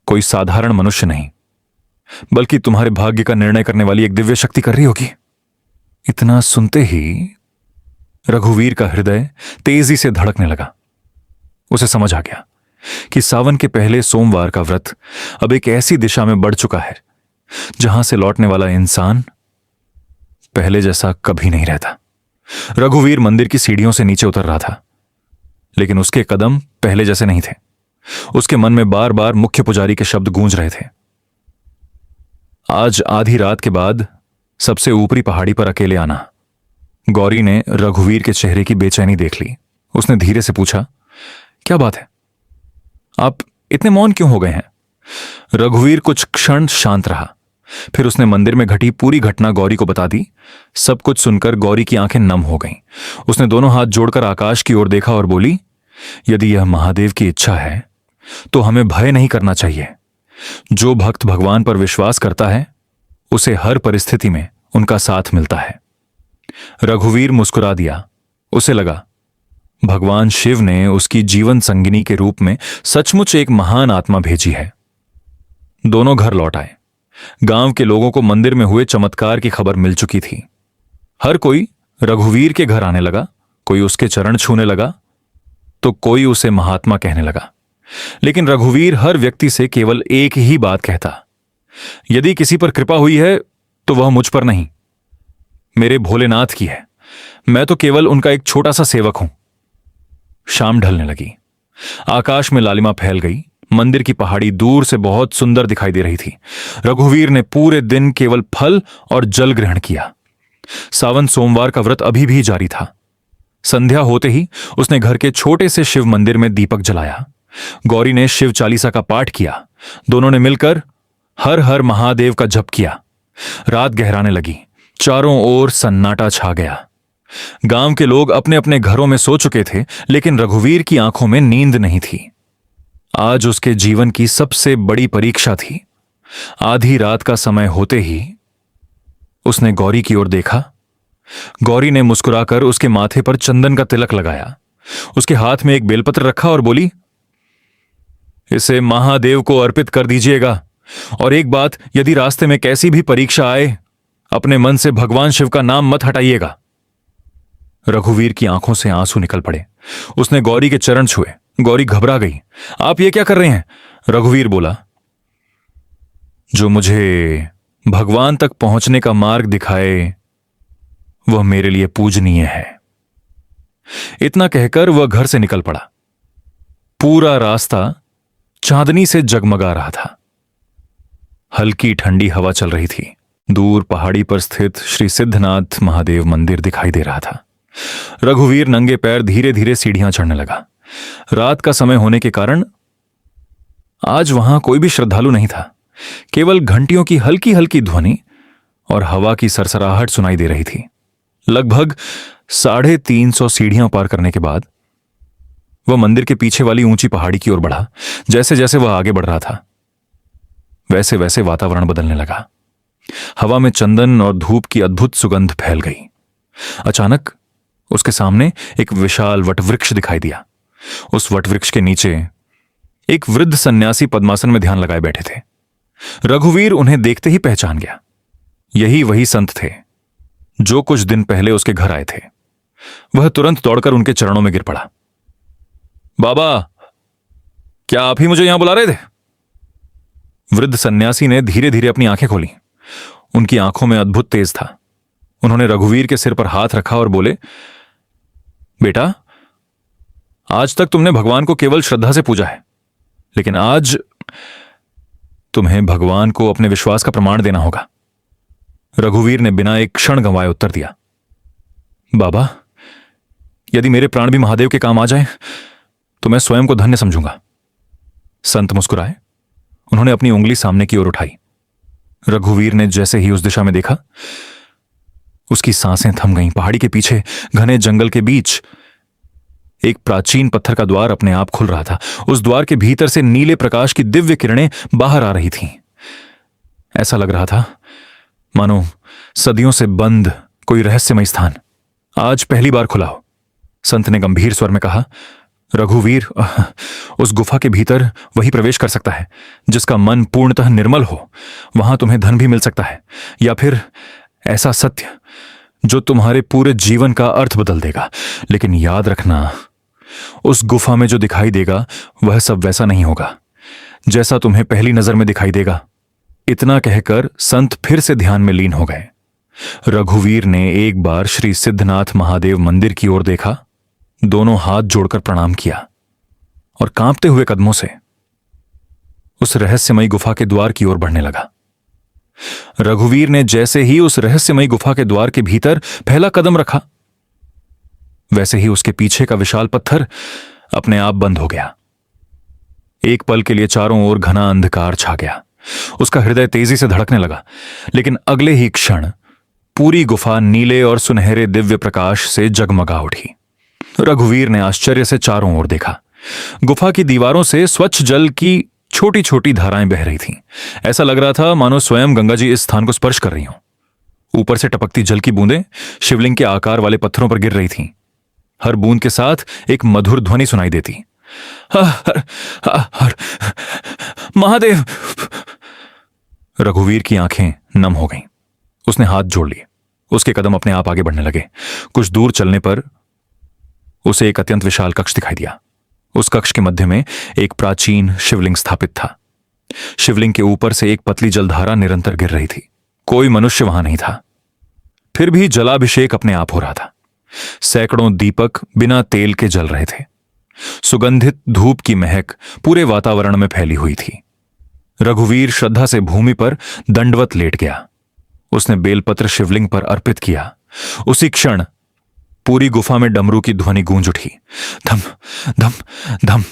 कोई साधारण मनुष्य नहीं, बल्कि तुम्हारे भाग्य का निर्णय करने वाली एक दिव्य शक्ति कर रही होगी। इतना सुनते ही रघुवीर का हृदय तेजी से धड़कने लगा। उसे समझ आ गया कि सावन के पहले सोमवार का व्रत अब एक ऐसी दिशा में बढ़ चुका है जहां से लौटने वाला इंसान पहले जैसा कभी नहीं रहता। रघुवीर मंदिर की सीढ़ियों से नीचे उतर रहा था, लेकिन उसके कदम पहले जैसे नहीं थे। उसके मन में बार बार मुख्य पुजारी के शब्द गूंज रहे थे, आज आधी रात के बाद सबसे ऊपरी पहाड़ी पर अकेले आना। गौरी ने रघुवीर के चेहरे की बेचैनी देख ली। उसने धीरे से पूछा, क्या बात है, आप इतने मौन क्यों हो गए हैं? रघुवीर कुछ क्षण शांत रहा, फिर उसने मंदिर में घटी पूरी घटना गौरी को बता दी। सब कुछ सुनकर गौरी की आंखें नम हो गईं। उसने दोनों हाथ जोड़कर आकाश की ओर देखा और बोली, यदि यह महादेव की इच्छा है तो हमें भय नहीं करना चाहिए। जो भक्त भगवान पर विश्वास करता है उसे हर परिस्थिति में उनका साथ मिलता है। रघुवीर मुस्कुरा दिया। उसे लगा भगवान शिव ने उसकी जीवन संगिनी के रूप में सचमुच एक महान आत्मा भेजी है। दोनों घर लौट आए। गांव के लोगों को मंदिर में हुए चमत्कार की खबर मिल चुकी थी। हर कोई रघुवीर के घर आने लगा। कोई उसके चरण छूने लगा तो कोई उसे महात्मा कहने लगा। लेकिन रघुवीर हर व्यक्ति से केवल एक ही बात कहता, यदि किसी पर कृपा हुई है तो वह मुझ पर नहीं, मेरे भोलेनाथ की है। मैं तो केवल उनका एक छोटा सा सेवक हूं। शाम ढलने लगी। आकाश में लालिमा फैल गई। मंदिर की पहाड़ी दूर से बहुत सुंदर दिखाई दे रही थी। रघुवीर ने पूरे दिन केवल फल और जल ग्रहण किया। सावन सोमवार का व्रत अभी भी जारी था। संध्या होते ही उसने घर के छोटे से शिव मंदिर में दीपक जलाया। गौरी ने शिव चालीसा का पाठ किया। दोनों ने मिलकर हर हर महादेव का जप किया। रात गहराने लगी। चारों ओर सन्नाटा छा गया। गांव के लोग अपने अपने घरों में सो चुके थे, लेकिन रघुवीर की आंखों में नींद नहीं थी। आज उसके जीवन की सबसे बड़ी परीक्षा थी। आधी रात का समय होते ही उसने गौरी की ओर देखा। गौरी ने मुस्कुराकर उसके माथे पर चंदन का तिलक लगाया। उसके हाथ में एक बेलपत्र रखा और बोली, इसे महादेव को अर्पित कर दीजिएगा। और एक बात, यदि रास्ते में कैसी भी परीक्षा आए, अपने मन से भगवान शिव का नाम मत हटाइएगा। रघुवीर की आंखों से आंसू निकल पड़े। उसने गौरी के चरण छुए। गौरी घबरा गई। आप ये क्या कर रहे हैं? रघुवीर बोला, जो मुझे भगवान तक पहुंचने का मार्ग दिखाए वह मेरे लिए पूजनीय है। इतना कहकर वह घर से निकल पड़ा। पूरा रास्ता चांदनी से जगमगा रहा था। हल्की ठंडी हवा चल रही थी। दूर पहाड़ी पर स्थित श्री सिद्धनाथ महादेव मंदिर दिखाई दे रहा था। रघुवीर नंगे पैर धीरे धीरे सीढ़ियां चढ़ने लगा। रात का समय होने के कारण आज वहां कोई भी श्रद्धालु नहीं था। केवल घंटियों की हल्की हल्की ध्वनि और हवा की सरसराहट सुनाई दे रही थी। लगभग 350 सीढ़ियां पार करने के बाद वह मंदिर के पीछे वाली ऊंची पहाड़ी की ओर बढ़ा। जैसे जैसे वह आगे बढ़ रहा था वैसे वैसे वातावरण बदलने लगा। हवा में चंदन और धूप की अद्भुत सुगंध फैल गई। अचानक उसके सामने एक विशाल वटवृक्ष दिखाई दिया। उस वटवृक्ष के नीचे एक वृद्ध सन्यासी पद्मासन में ध्यान लगाए बैठे थे। रघुवीर उन्हें देखते ही पहचान गया। यही वही संत थे जो कुछ दिन पहले उसके घर आए थे। वह तुरंत दौड़कर उनके चरणों में गिर पड़ा। बाबा, क्या आप ही मुझे यहां बुला रहे थे? वृद्ध सन्यासी ने धीरे धीरे अपनी आंखें खोली। उनकी आंखों में अद्भुत तेज था। उन्होंने रघुवीर के सिर पर हाथ रखा और बोले, बेटा, आज तक तुमने भगवान को केवल श्रद्धा से पूजा है, लेकिन आज तुम्हें भगवान को अपने विश्वास का प्रमाण देना होगा। रघुवीर ने बिना एक क्षण गंवाए उत्तर दिया, बाबा, यदि मेरे प्राण भी महादेव के काम आ जाए तो मैं स्वयं को धन्य समझूंगा। संत मुस्कुराए। उन्होंने अपनी उंगली सामने की ओर उठाई। रघुवीर ने जैसे ही उस दिशा में देखा, उसकी सांसें थम गईं। पहाड़ी के पीछे घने जंगल के बीच एक प्राचीन पत्थर का द्वार अपने आप खुल रहा था। उस द्वार के भीतर से नीले प्रकाश की दिव्य किरणें बाहर आ रही थीं। ऐसा लग रहा था मानो सदियों से बंद कोई रहस्यमय स्थान आज पहली बार खुला हो। संत ने गंभीर स्वर में कहा, रघुवीर, उस गुफा के भीतर वही प्रवेश कर सकता है जिसका मन पूर्णतः निर्मल हो। वहां तुम्हें धन भी मिल सकता है, या फिर ऐसा सत्य जो तुम्हारे पूरे जीवन का अर्थ बदल देगा। लेकिन याद रखना, उस गुफा में जो दिखाई देगा वह सब वैसा नहीं होगा जैसा तुम्हें पहली नजर में दिखाई देगा। इतना कहकर संत फिर से ध्यान में लीन हो गए। रघुवीर ने एक बार श्री सिद्धनाथ महादेव मंदिर की ओर देखा, दोनों हाथ जोड़कर प्रणाम किया और कांपते हुए कदमों से उस रहस्यमयी गुफा के द्वार की ओर बढ़ने लगा। रघुवीर ने जैसे ही उस रहस्यमयी गुफा के द्वार के भीतर पहला कदम रखा, वैसे ही उसके पीछे का विशाल पत्थर अपने आप बंद हो गया। एक पल के लिए चारों ओर घना अंधकार छा गया। उसका हृदय तेजी से धड़कने लगा, लेकिन अगले ही क्षण पूरी गुफा नीले और सुनहरे दिव्य प्रकाश से जगमगा उठी। रघुवीर ने आश्चर्य से चारों ओर देखा। गुफा की दीवारों से स्वच्छ जल की छोटी छोटी धाराएं बह रही थीं। ऐसा लग रहा था मानो स्वयं गंगा जी इस स्थान को स्पर्श कर रही हों। ऊपर से टपकती जल की बूंदें शिवलिंग के आकार वाले पत्थरों पर गिर रही थीं। हर बूंद के साथ एक मधुर ध्वनि सुनाई देती, हर हर महादेव। रघुवीर की आंखें नम हो गईं। उसने हाथ जोड़ लिए। उसके कदम अपने आप आगे बढ़ने लगे। कुछ दूर चलने पर उसे एक अत्यंत विशाल कक्ष दिखाई दिया। उस कक्ष के मध्य में एक प्राचीन शिवलिंग स्थापित था। शिवलिंग के ऊपर से एक पतली जलधारा निरंतर गिर रही थी। कोई मनुष्य वहां नहीं था, फिर भी जलाभिषेक अपने आप हो रहा था। सैकड़ों दीपक बिना तेल के जल रहे थे। सुगंधित धूप की महक पूरे वातावरण में फैली हुई थी। रघुवीर श्रद्धा से भूमि पर दंडवत लेट गया। उसने बेलपत्र शिवलिंग पर अर्पित किया। उसी क्षण पूरी गुफा में डमरू की ध्वनि गूंज उठी। धम धम धम।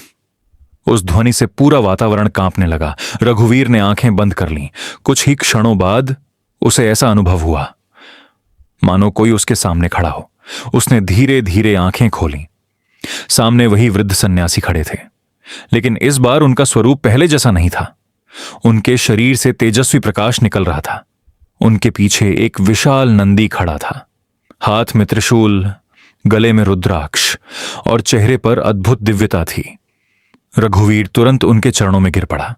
उस ध्वनि से पूरा वातावरण कांपने लगा। रघुवीर ने आंखें बंद कर लीं। कुछ ही क्षणों बाद उसे ऐसा अनुभव हुआ मानो कोई उसके सामने खड़ा हो। उसने धीरे धीरे आंखें खोलीं। सामने वही वृद्ध सन्यासी खड़े थे, लेकिन इस बार उनका स्वरूप पहले जैसा नहीं था। उनके शरीर से तेजस्वी प्रकाश निकल रहा था। उनके पीछे एक विशाल नंदी खड़ा था, हाथ में त्रिशूल, गले में रुद्राक्ष और चेहरे पर अद्भुत दिव्यता थी। रघुवीर तुरंत उनके चरणों में गिर पड़ा।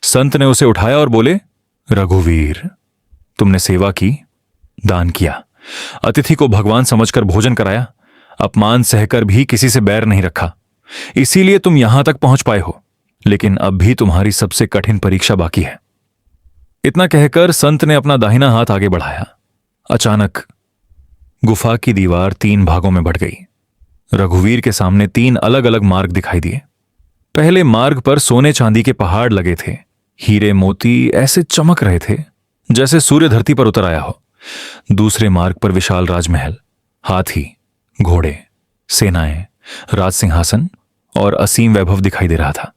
संत ने उसे उठाया और बोले, रघुवीर, तुमने सेवा की, दान किया, अतिथि को भगवान समझकर भोजन कराया, अपमान सहकर भी किसी से बैर नहीं रखा, इसीलिए तुम यहां तक पहुंच पाए हो। लेकिन अब भी तुम्हारी सबसे कठिन परीक्षा बाकी है। इतना कहकर संत ने अपना दाहिना हाथ आगे बढ़ाया। अचानक गुफा की दीवार 3 भागों में बढ़ गई। रघुवीर के सामने 3 अलग अलग मार्ग दिखाई दिए। पहले मार्ग पर सोने चांदी के पहाड़ लगे थे। हीरे मोती ऐसे चमक रहे थे जैसे सूर्य धरती पर उतर आया हो। दूसरे मार्ग पर विशाल राजमहल, हाथी, घोड़े, सेनाएं, राज सिंहासन और असीम वैभव दिखाई दे रहा था।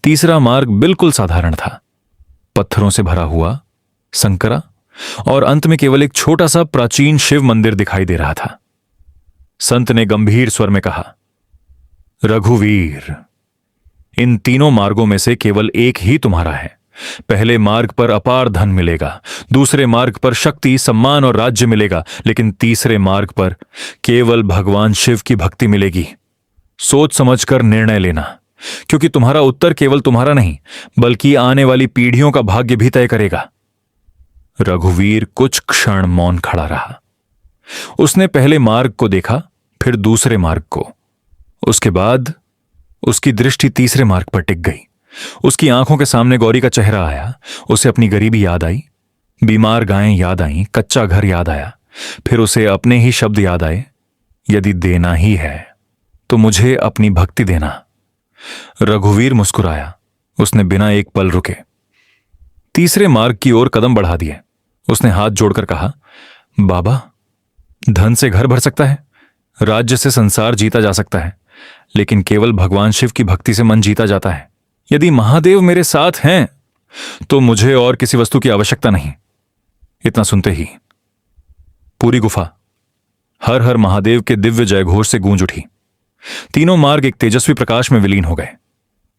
तीसरा मार्ग बिल्कुल साधारण था, पत्थरों से भरा हुआ, संकरा, और अंत में केवल एक छोटा सा प्राचीन शिव मंदिर दिखाई दे रहा था। संत ने गंभीर स्वर में कहा, रघुवीर, इन तीनों मार्गों में से केवल एक ही तुम्हारा है। पहले मार्ग पर अपार धन मिलेगा, दूसरे मार्ग पर शक्ति, सम्मान और राज्य मिलेगा, लेकिन तीसरे मार्ग पर केवल भगवान शिव की भक्ति मिलेगी। सोच समझकर निर्णय लेना, क्योंकि तुम्हारा उत्तर केवल तुम्हारा नहीं, बल्कि आने वाली पीढ़ियों का भाग्य भी तय करेगा। रघुवीर कुछ क्षण मौन खड़ा रहा। उसने पहले मार्ग को देखा, फिर दूसरे मार्ग को। उसके बाद उसकी दृष्टि तीसरे मार्ग पर टिक गई। उसकी आंखों के सामने गौरी का चेहरा आया। उसे अपनी गरीबी याद आई, बीमार गायें याद आईं, कच्चा घर याद आया। फिर उसे अपने ही शब्द याद आए, यदि देना ही है तो मुझे अपनी भक्ति देना। रघुवीर मुस्कुराया। उसने बिना एक पल रुके तीसरे मार्ग की ओर कदम बढ़ा दिए। उसने हाथ जोड़कर कहा, बाबा, धन से घर भर सकता है, राज्य से संसार जीता जा सकता है, लेकिन केवल भगवान शिव की भक्ति से मन जीता जाता है। यदि महादेव मेरे साथ हैं तो मुझे और किसी वस्तु की आवश्यकता नहीं। इतना सुनते ही पूरी गुफा हर हर महादेव के दिव्य जयघोष से गूंज उठी। तीनों मार्ग एक तेजस्वी प्रकाश में विलीन हो गए।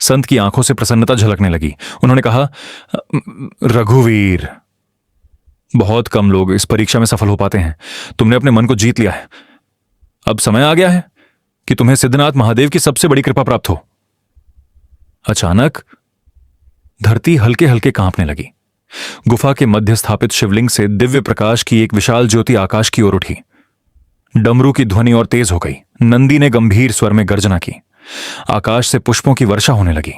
संत की आंखों से प्रसन्नता झलकने लगी। उन्होंने कहा, रघुवीर, बहुत कम लोग इस परीक्षा में सफल हो पाते हैं। तुमने अपने मन को जीत लिया है। अब समय आ गया है कि तुम्हें सिद्धनाथ महादेव की सबसे बड़ी कृपा प्राप्त हो। अचानक धरती हल्के हल्के कांपने लगी। गुफा के मध्य स्थापित शिवलिंग से दिव्य प्रकाश की एक विशाल ज्योति आकाश की ओर उठी। डमरू की ध्वनि और तेज हो गई। नंदी ने गंभीर स्वर में गर्जना की। आकाश से पुष्पों की वर्षा होने लगी।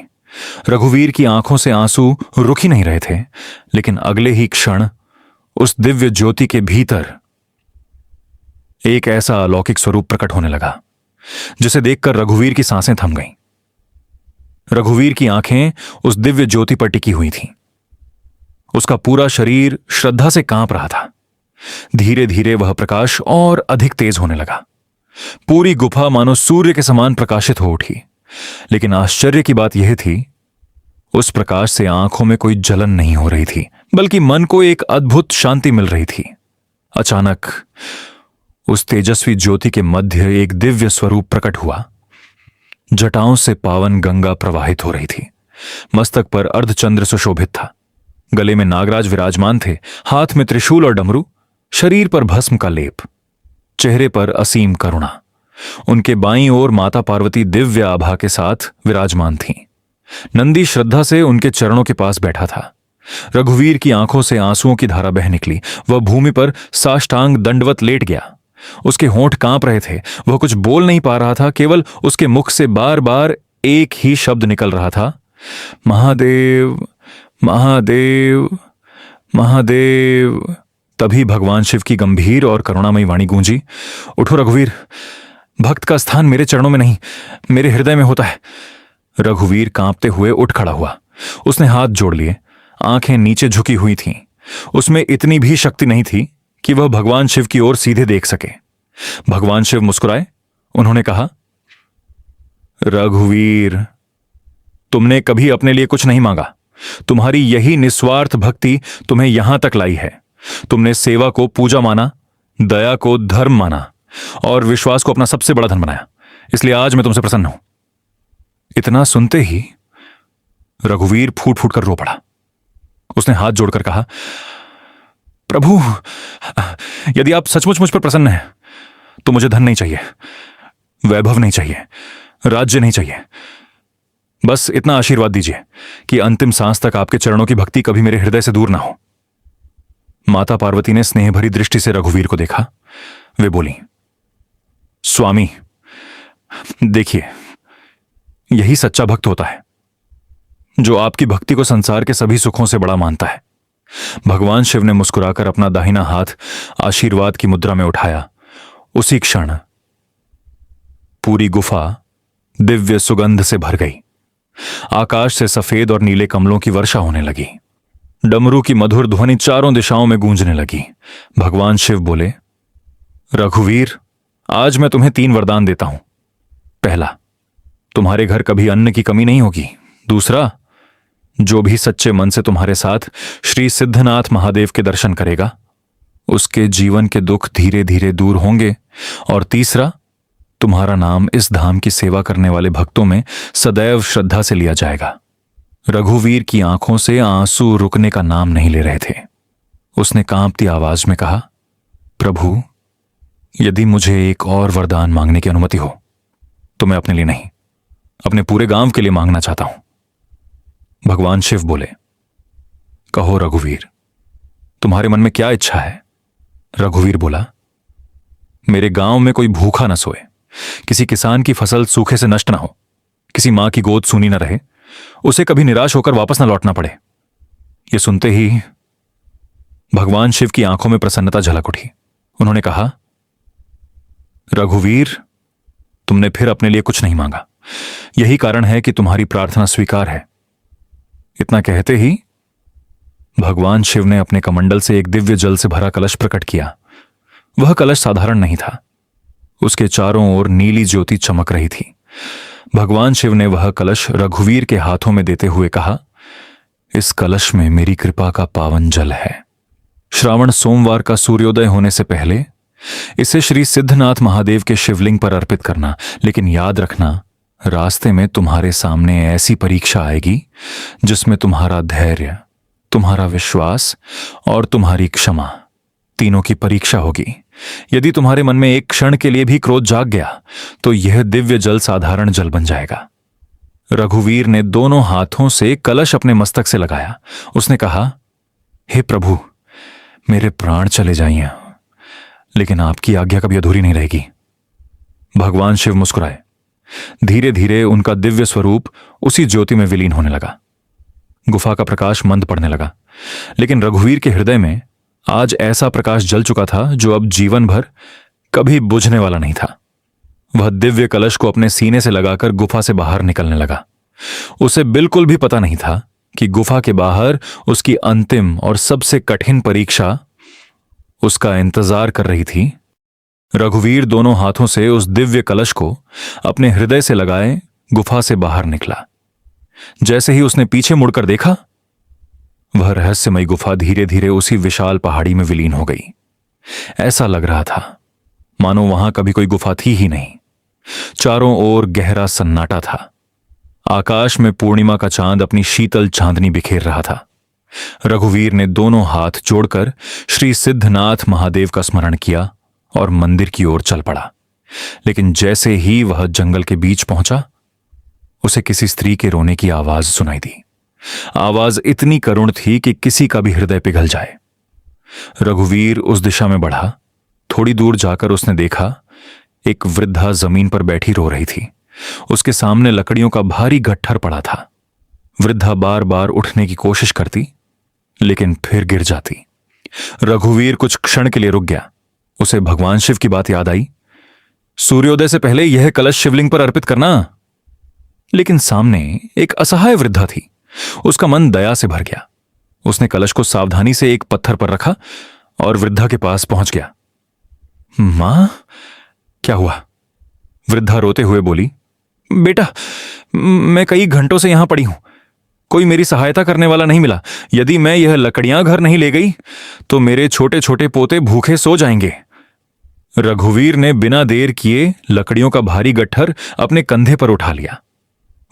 रघुवीर की आंखों से आंसू रुक ही नहीं रहे थे, लेकिन अगले ही क्षण उस दिव्य ज्योति के भीतर एक ऐसा अलौकिक स्वरूप प्रकट होने लगा जिसे देखकर रघुवीर की सांसें थम गईं। रघुवीर की आंखें उस दिव्य ज्योति पर टिकी हुई थीं। उसका पूरा शरीर श्रद्धा से कांप रहा था। धीरे धीरे वह प्रकाश और अधिक तेज होने लगा। पूरी गुफा मानो सूर्य के समान प्रकाशित हो उठी। लेकिन आश्चर्य की बात यह थी, उस प्रकाश से आंखों में कोई जलन नहीं हो रही थी, बल्कि मन को एक अद्भुत शांति मिल रही थी। अचानक उस तेजस्वी ज्योति के मध्य एक दिव्य स्वरूप प्रकट हुआ। जटाओं से पावन गंगा प्रवाहित हो रही थी। मस्तक पर अर्धचंद्र सुशोभित था। गले में नागराज विराजमान थे। हाथ में त्रिशूल और डमरू, शरीर पर भस्म का लेप, चेहरे पर असीम करुणा। उनके बाईं ओर माता पार्वती दिव्य आभा के साथ विराजमान थीं। नंदी श्रद्धा से उनके चरणों के पास बैठा था। रघुवीर की आंखों से आंसुओं की धारा बह निकली। वह भूमि पर साष्टांग दंडवत लेट गया। उसके होंठ कांप रहे थे। वह कुछ बोल नहीं पा रहा था। केवल उसके मुख से बार बार एक ही शब्द निकल रहा था, महादेव, महादेव, महादेव। तभी भगवान शिव की गंभीर और करुणामयी वाणी गूंजी, उठो रघुवीर, भक्त का स्थान मेरे चरणों में नहीं, मेरे हृदय में होता है। रघुवीर कांपते हुए उठ खड़ा हुआ। उसने हाथ जोड़ लिए। आंखें नीचे झुकी हुई थीं। उसमें इतनी भी शक्ति नहीं थी कि वह भगवान शिव की ओर सीधे देख सके। भगवान शिव मुस्कुराए। उन्होंने कहा, रघुवीर, तुमने कभी अपने लिए कुछ नहीं मांगा। तुम्हारी यही निस्वार्थ भक्ति तुम्हें यहां तक लाई है। तुमने सेवा को पूजा माना, दया को धर्म माना और विश्वास को अपना सबसे बड़ा धन बनाया। इसलिए आज मैं तुमसे प्रसन्न हूं। इतना सुनते ही रघुवीर फूट फूट कर रो पड़ा। उसने हाथ जोड़कर कहा, प्रभु, यदि आप सचमुच मुझ पर प्रसन्न हैं तो मुझे धन नहीं चाहिए, वैभव नहीं चाहिए, राज्य नहीं चाहिए। बस इतना आशीर्वाद दीजिए कि अंतिम सांस तक आपके चरणों की भक्ति कभी मेरे हृदय से दूर ना हो। माता पार्वती ने स्नेह भरी दृष्टि से रघुवीर को देखा। वे बोली, स्वामी, देखिए, यही सच्चा भक्त होता है, जो आपकी भक्ति को संसार के सभी सुखों से बड़ा मानता है। भगवान शिव ने मुस्कुराकर अपना दाहिना हाथ आशीर्वाद की मुद्रा में उठाया। उसी क्षण पूरी गुफा दिव्य सुगंध से भर गई। आकाश से सफेद और नीले कमलों की वर्षा होने लगी। डमरू की मधुर ध्वनि चारों दिशाओं में गूंजने लगी। भगवान शिव बोले, रघुवीर, आज मैं तुम्हें 3 वरदान देता हूं। पहला, तुम्हारे घर कभी अन्न की कमी नहीं होगी। दूसरा, जो भी सच्चे मन से तुम्हारे साथ श्री सिद्धनाथ महादेव के दर्शन करेगा उसके जीवन के दुख धीरे धीरे दूर होंगे। और तीसरा, तुम्हारा नाम इस धाम की सेवा करने वाले भक्तों में सदैव श्रद्धा से लिया जाएगा। रघुवीर की आंखों से आंसू रुकने का नाम नहीं ले रहे थे। उसने कांपती आवाज में कहा, प्रभु, यदि मुझे एक और वरदान मांगने की अनुमति हो तो मैं अपने लिए नहीं, अपने पूरे गांव के लिए मांगना चाहता हूं। भगवान शिव बोले, कहो रघुवीर, तुम्हारे मन में क्या इच्छा है? रघुवीर बोला, मेरे गांव में कोई भूखा न सोए, किसी किसान की फसल सूखे से नष्ट ना हो, किसी मां की गोद सूनी न रहे, उसे कभी निराश होकर वापस न लौटना पड़े। यह सुनते ही भगवान शिव की आंखों में प्रसन्नता झलक उठी। उन्होंने कहा, रघुवीर, तुमने फिर अपने लिए कुछ नहीं मांगा, यही कारण है कि तुम्हारी प्रार्थना स्वीकार है। इतना कहते ही भगवान शिव ने अपने कमंडल से एक दिव्य जल से भरा कलश प्रकट किया। वह कलश साधारण नहीं था, उसके चारों ओर नीली ज्योति चमक रही थी। भगवान शिव ने वह कलश रघुवीर के हाथों में देते हुए कहा, इस कलश में मेरी कृपा का पावन जल है। श्रावण सोमवार का सूर्योदय होने से पहले इसे श्री सिद्धनाथ महादेव के शिवलिंग पर अर्पित करना। लेकिन याद रखना, रास्ते में तुम्हारे सामने ऐसी परीक्षा आएगी जिसमें तुम्हारा धैर्य, तुम्हारा विश्वास और तुम्हारी क्षमा, तीनों की परीक्षा होगी। यदि तुम्हारे मन में एक क्षण के लिए भी क्रोध जाग गया तो यह दिव्य जल साधारण जल बन जाएगा। रघुवीर ने दोनों हाथों से कलश अपने मस्तक से लगाया। उसने कहा, हे प्रभु, मेरे प्राण चले जाइए, लेकिन आपकी आज्ञा कभी अधूरी नहीं रहेगी। भगवान शिव मुस्कुराए। धीरे धीरे उनका दिव्य स्वरूप उसी ज्योति में विलीन होने लगा। गुफा का प्रकाश मंद पड़ने लगा, लेकिन रघुवीर के हृदय में आज ऐसा प्रकाश जल चुका था जो अब जीवन भर कभी बुझने वाला नहीं था। वह दिव्य कलश को अपने सीने से लगाकर गुफा से बाहर निकलने लगा। उसे बिल्कुल भी पता नहीं था कि गुफा के बाहर उसकी अंतिम और सबसे कठिन परीक्षा उसका इंतजार कर रही थी। रघुवीर दोनों हाथों से उस दिव्य कलश को अपने हृदय से लगाए गुफा से बाहर निकला। जैसे ही उसने पीछे मुड़कर देखा, वह रहस्यमयी गुफा धीरे धीरे उसी विशाल पहाड़ी में विलीन हो गई। ऐसा लग रहा था मानो वहां कभी कोई गुफा थी ही नहीं। चारों ओर गहरा सन्नाटा था। आकाश में पूर्णिमा का चांद अपनी शीतल चांदनी बिखेर रहा था। रघुवीर ने दोनों हाथ जोड़कर श्री सिद्धनाथ महादेव का स्मरण किया और मंदिर की ओर चल पड़ा। लेकिन जैसे ही वह जंगल के बीच पहुंचा, उसे किसी स्त्री के रोने की आवाज सुनाई दी। आवाज इतनी करुण थी कि किसी का भी हृदय पिघल जाए। रघुवीर उस दिशा में बढ़ा। थोड़ी दूर जाकर उसने देखा, एक वृद्धा जमीन पर बैठी रो रही थी। उसके सामने लकड़ियों का भारी गट्ठर पड़ा था। वृद्धा बार बार उठने की कोशिश करती, लेकिन फिर गिर जाती। रघुवीर कुछ क्षण के लिए रुक गया। उसे भगवान शिव की बात याद आई, सूर्योदय से पहले यह कलश शिवलिंग पर अर्पित करना। लेकिन सामने एक असहाय वृद्धा थी। उसका मन दया से भर गया। उसने कलश को सावधानी से एक पत्थर पर रखा और वृद्धा के पास पहुंच गया। मां, क्या हुआ? वृद्धा रोते हुए बोली, बेटा, मैं कई घंटों से यहां पड़ी हूं, कोई मेरी सहायता करने वाला नहीं मिला। यदि मैं यह लकड़ियां घर नहीं ले गई तो मेरे छोटे छोटे पोते भूखे सो जाएंगे। रघुवीर ने बिना देर किए लकड़ियों का भारी गट्ठर अपने कंधे पर उठा लिया।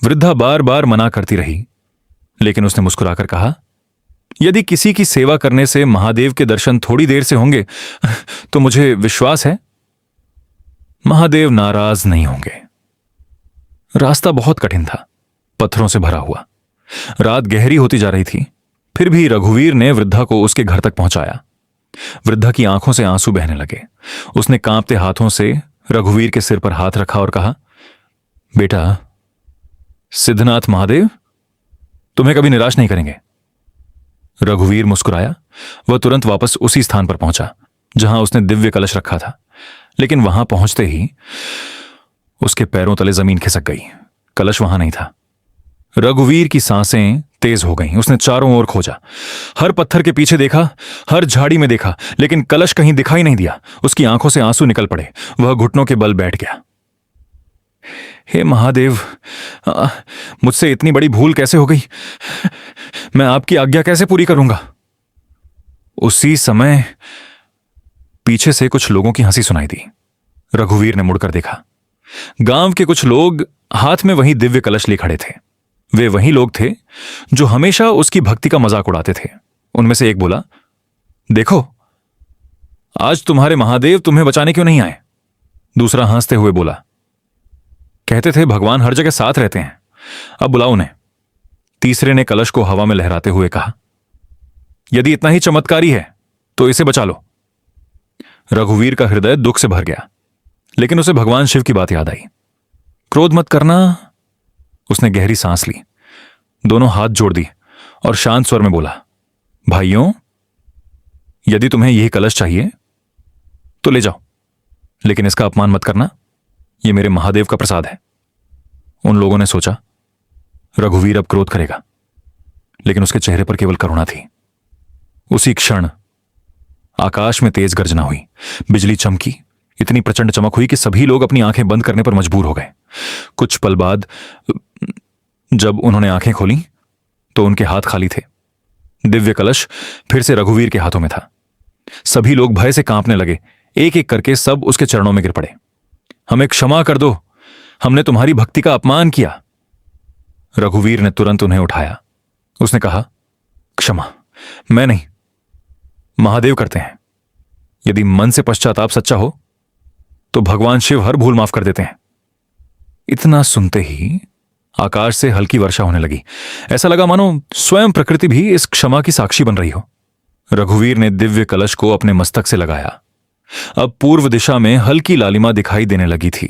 वृद्धा बार बार मना करती रही, लेकिन उसने मुस्कुराकर कहा, यदि किसी की सेवा करने से महादेव के दर्शन थोड़ी देर से होंगे तो मुझे विश्वास है महादेव नाराज नहीं होंगे। रास्ता बहुत कठिन था, पत्थरों से भरा हुआ। रात गहरी होती जा रही थी, फिर भी रघुवीर ने वृद्धा को उसके घर तक पहुंचाया। वृद्धा की आंखों से आंसू बहने लगे। उसने कांपते हाथों से रघुवीर के सिर पर हाथ रखा और कहा, बेटा, सिद्धनाथ महादेव तुम्हें कभी निराश नहीं करेंगे। रघुवीर मुस्कुराया। वह तुरंत वापस उसी स्थान पर पहुंचा जहां उसने दिव्य कलश रखा था। लेकिन वहां पहुंचते ही उसके पैरों तले जमीन खिसक गई। कलश वहां नहीं था। रघुवीर की सांसें तेज हो गईं। उसने चारों ओर खोजा, हर पत्थर के पीछे देखा, हर झाड़ी में देखा, लेकिन कलश कहीं दिखाई नहीं दिया। उसकी आंखों से आंसू निकल पड़े। वह घुटनों के बल बैठ गया। हे महादेव, मुझसे इतनी बड़ी भूल कैसे हो गई? मैं आपकी आज्ञा कैसे पूरी करूंगा? उसी समय पीछे से कुछ लोगों की हंसी सुनाई दी। रघुवीर ने मुड़कर देखा। गांव के कुछ लोग हाथ में वही दिव्य कलश लिए खड़े थे। वे वही लोग थे जो हमेशा उसकी भक्ति का मजाक उड़ाते थे। उनमें से एक बोला, देखो, आज तुम्हारे महादेव तुम्हें बचाने क्यों नहीं आए? दूसरा हंसते हुए बोला, कहते थे भगवान हर जगह साथ रहते हैं, अब बुलाओ उन्हें। तीसरे ने कलश को हवा में लहराते हुए कहा, यदि इतना ही चमत्कारी है तो इसे बचा लो। रघुवीर का हृदय दुख से भर गया, लेकिन उसे भगवान शिव की बात याद आई। क्रोध मत करना। उसने गहरी सांस ली, दोनों हाथ जोड़ दिए और शांत स्वर में बोला, भाइयों, यदि तुम्हें यही कलश चाहिए तो ले जाओ, लेकिन इसका अपमान मत करना। यह मेरे महादेव का प्रसाद है। उन लोगों ने सोचा, रघुवीर अब क्रोध करेगा, लेकिन उसके चेहरे पर केवल करुणा थी। उसी क्षण आकाश में तेज गर्जना हुई, बिजली चमकी। इतनी प्रचंड चमक हुई कि सभी लोग अपनी आंखें बंद करने पर मजबूर हो गए। कुछ पल बाद जब उन्होंने आंखें खोली तो उनके हाथ खाली थे। दिव्य कलश फिर से रघुवीर के हाथों में था। सभी लोग भय से कांपने लगे। एक एक करके सब उसके चरणों में गिर पड़े। हमें क्षमा कर दो, हमने तुम्हारी भक्ति का अपमान किया। रघुवीर ने तुरंत उन्हें उठाया। उसने कहा, क्षमा मैं नहीं, महादेव करते हैं। यदि मन से पश्चाताप सच्चा हो तो भगवान शिव हर भूल माफ कर देते हैं। इतना सुनते ही आकाश से हल्की वर्षा होने लगी। ऐसा लगा मानो स्वयं प्रकृति भी इस क्षमा की साक्षी बन रही हो। रघुवीर ने दिव्य कलश को अपने मस्तक से लगाया। अब पूर्व दिशा में हल्की लालिमा दिखाई देने लगी थी।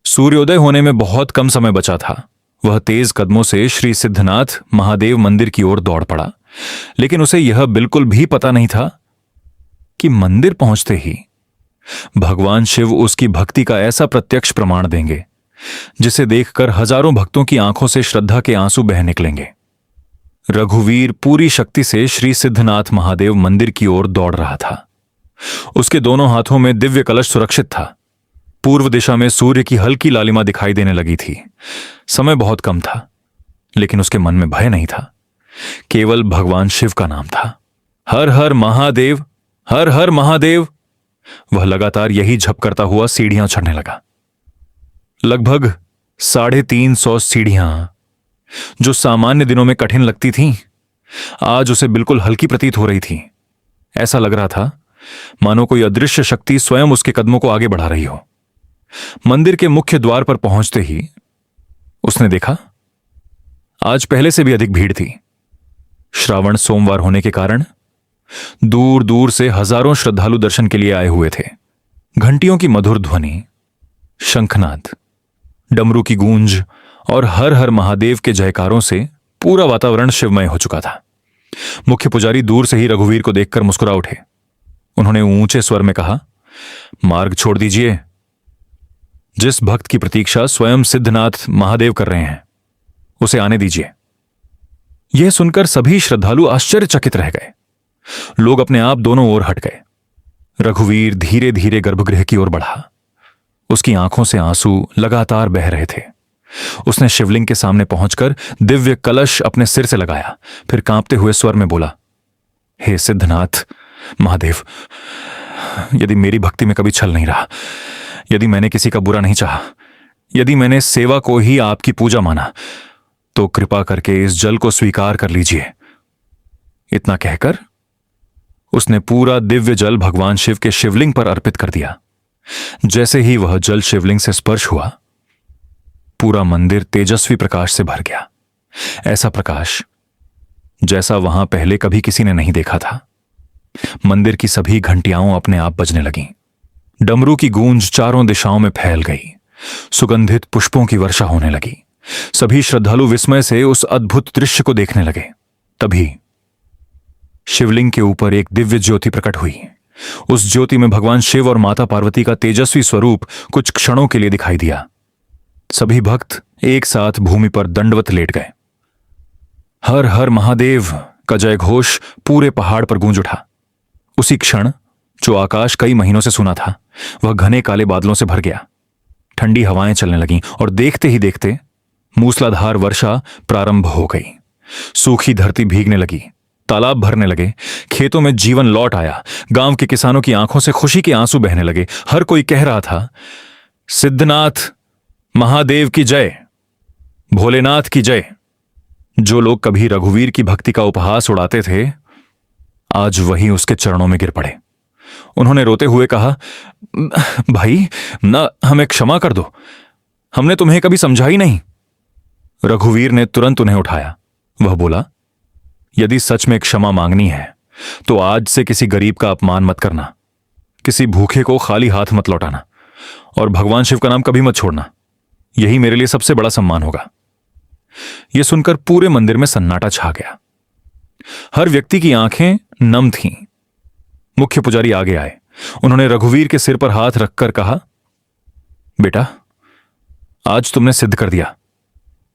सूर्योदय होने में बहुत कम समय बचा था। वह तेज कदमों से श्री सिद्धनाथ महादेव मंदिर की ओर दौड़ पड़ा, लेकिन उसे यह बिल्कुल भी पता नहीं था कि मंदिर पहुंचते ही भगवान शिव उसकी भक्ति का ऐसा प्रत्यक्ष प्रमाण देंगे जिसे देखकर हजारों भक्तों की आंखों से श्रद्धा के आंसू बह निकलेंगे। रघुवीर पूरी शक्ति से श्री सिद्धनाथ महादेव मंदिर की ओर दौड़ रहा था। उसके दोनों हाथों में दिव्य कलश सुरक्षित था। पूर्व दिशा में सूर्य की हल्की लालिमा दिखाई देने लगी थी। समय बहुत कम था, लेकिन उसके मन में भय नहीं था, केवल भगवान शिव का नाम था। हर हर महादेव, हर हर महादेव। वह लगातार यही झप करता हुआ सीढ़ियां चढ़ने लगा। लगभग 350 सीढ़ियां, जो सामान्य दिनों में कठिन लगती थीं, आज उसे बिल्कुल हल्की प्रतीत हो रही थी। ऐसा लग रहा था मानो कोई अदृश्य शक्ति स्वयं उसके कदमों को आगे बढ़ा रही हो। मंदिर के मुख्य द्वार पर पहुंचते ही उसने देखा, आज पहले से भी अधिक भीड़ थी। श्रावण सोमवार होने के कारण दूर दूर से हजारों श्रद्धालु दर्शन के लिए आए हुए थे। घंटियों की मधुर ध्वनि, शंखनाद, डमरू की गूंज और हर हर महादेव के जयकारों से पूरा वातावरण शिवमय हो चुका था। मुख्य पुजारी दूर से ही रघुवीर को देखकर मुस्कुरा उठे। उन्होंने ऊंचे स्वर में कहा, मार्ग छोड़ दीजिए। जिस भक्त की प्रतीक्षा स्वयं सिद्धनाथ महादेव कर रहे हैं, उसे आने दीजिए। यह सुनकर सभी श्रद्धालु आश्चर्यचकित रह गए। लोग अपने आप दोनों ओर हट गए। रघुवीर धीरे धीरे गर्भगृह की ओर बढ़ा। उसकी आंखों से आंसू लगातार बह रहे थे। उसने शिवलिंग के सामने पहुंचकर दिव्य कलश अपने सिर से लगाया, फिर कांपते हुए स्वर में बोला, हे सिद्धनाथ महादेव, यदि मेरी भक्ति में कभी छल नहीं रहा, यदि मैंने किसी का बुरा नहीं चाहा, यदि मैंने सेवा को ही आपकी पूजा माना, तो कृपा करके इस जल को स्वीकार कर लीजिए। इतना कहकर उसने पूरा दिव्य जल भगवान शिव के शिवलिंग पर अर्पित कर दिया। जैसे ही वह जल शिवलिंग से स्पर्श हुआ, पूरा मंदिर तेजस्वी प्रकाश से भर गया। ऐसा प्रकाश जैसा वहां पहले कभी किसी ने नहीं देखा था। मंदिर की सभी घंटियां अपने आप बजने लगीं। डमरू की गूंज चारों दिशाओं में फैल गई। सुगंधित पुष्पों की वर्षा होने लगी। सभी श्रद्धालु विस्मय से उस अद्भुत दृश्य को देखने लगे। तभी शिवलिंग के ऊपर एक दिव्य ज्योति प्रकट हुई। उस ज्योति में भगवान शिव और माता पार्वती का तेजस्वी स्वरूप कुछ क्षणों के लिए दिखाई दिया। सभी भक्त एक साथ भूमि पर दंडवत लेट गए। हर हर महादेव का जय घोष पूरे पहाड़ पर गूंज उठा। उसी क्षण जो आकाश कई महीनों से सूना था वह घने काले बादलों से भर गया। ठंडी हवाएं चलने लगीं और देखते ही देखते मूसलाधार वर्षा प्रारंभ हो गई। सूखी धरती भीगने लगी, तालाब भरने लगे, खेतों में जीवन लौट आया। गांव के किसानों की आंखों से खुशी के आंसू बहने लगे। हर कोई कह रहा था, सिद्धनाथ महादेव की जय, भोलेनाथ की जय। जो लोग कभी रघुवीर की भक्ति का उपहास उड़ाते थे आज वही उसके चरणों में गिर पड़े। उन्होंने रोते हुए कहा, भाई ना, हमें क्षमा कर दो, हमने तुम्हें कभी समझा ही नहीं। रघुवीर ने तुरंत उन्हें उठाया। वह बोला, यदि सच में क्षमा मांगनी है तो आज से किसी गरीब का अपमान मत करना, किसी भूखे को खाली हाथ मत लौटाना और भगवान शिव का नाम कभी मत छोड़ना। यही मेरे लिए सबसे बड़ा सम्मान होगा। यह सुनकर पूरे मंदिर में सन्नाटा छा गया। हर व्यक्ति की आंखें नम थीं। मुख्य पुजारी आगे आए। उन्होंने रघुवीर के सिर पर हाथ रखकर कहा, बेटा, आज तुमने सिद्ध कर दिया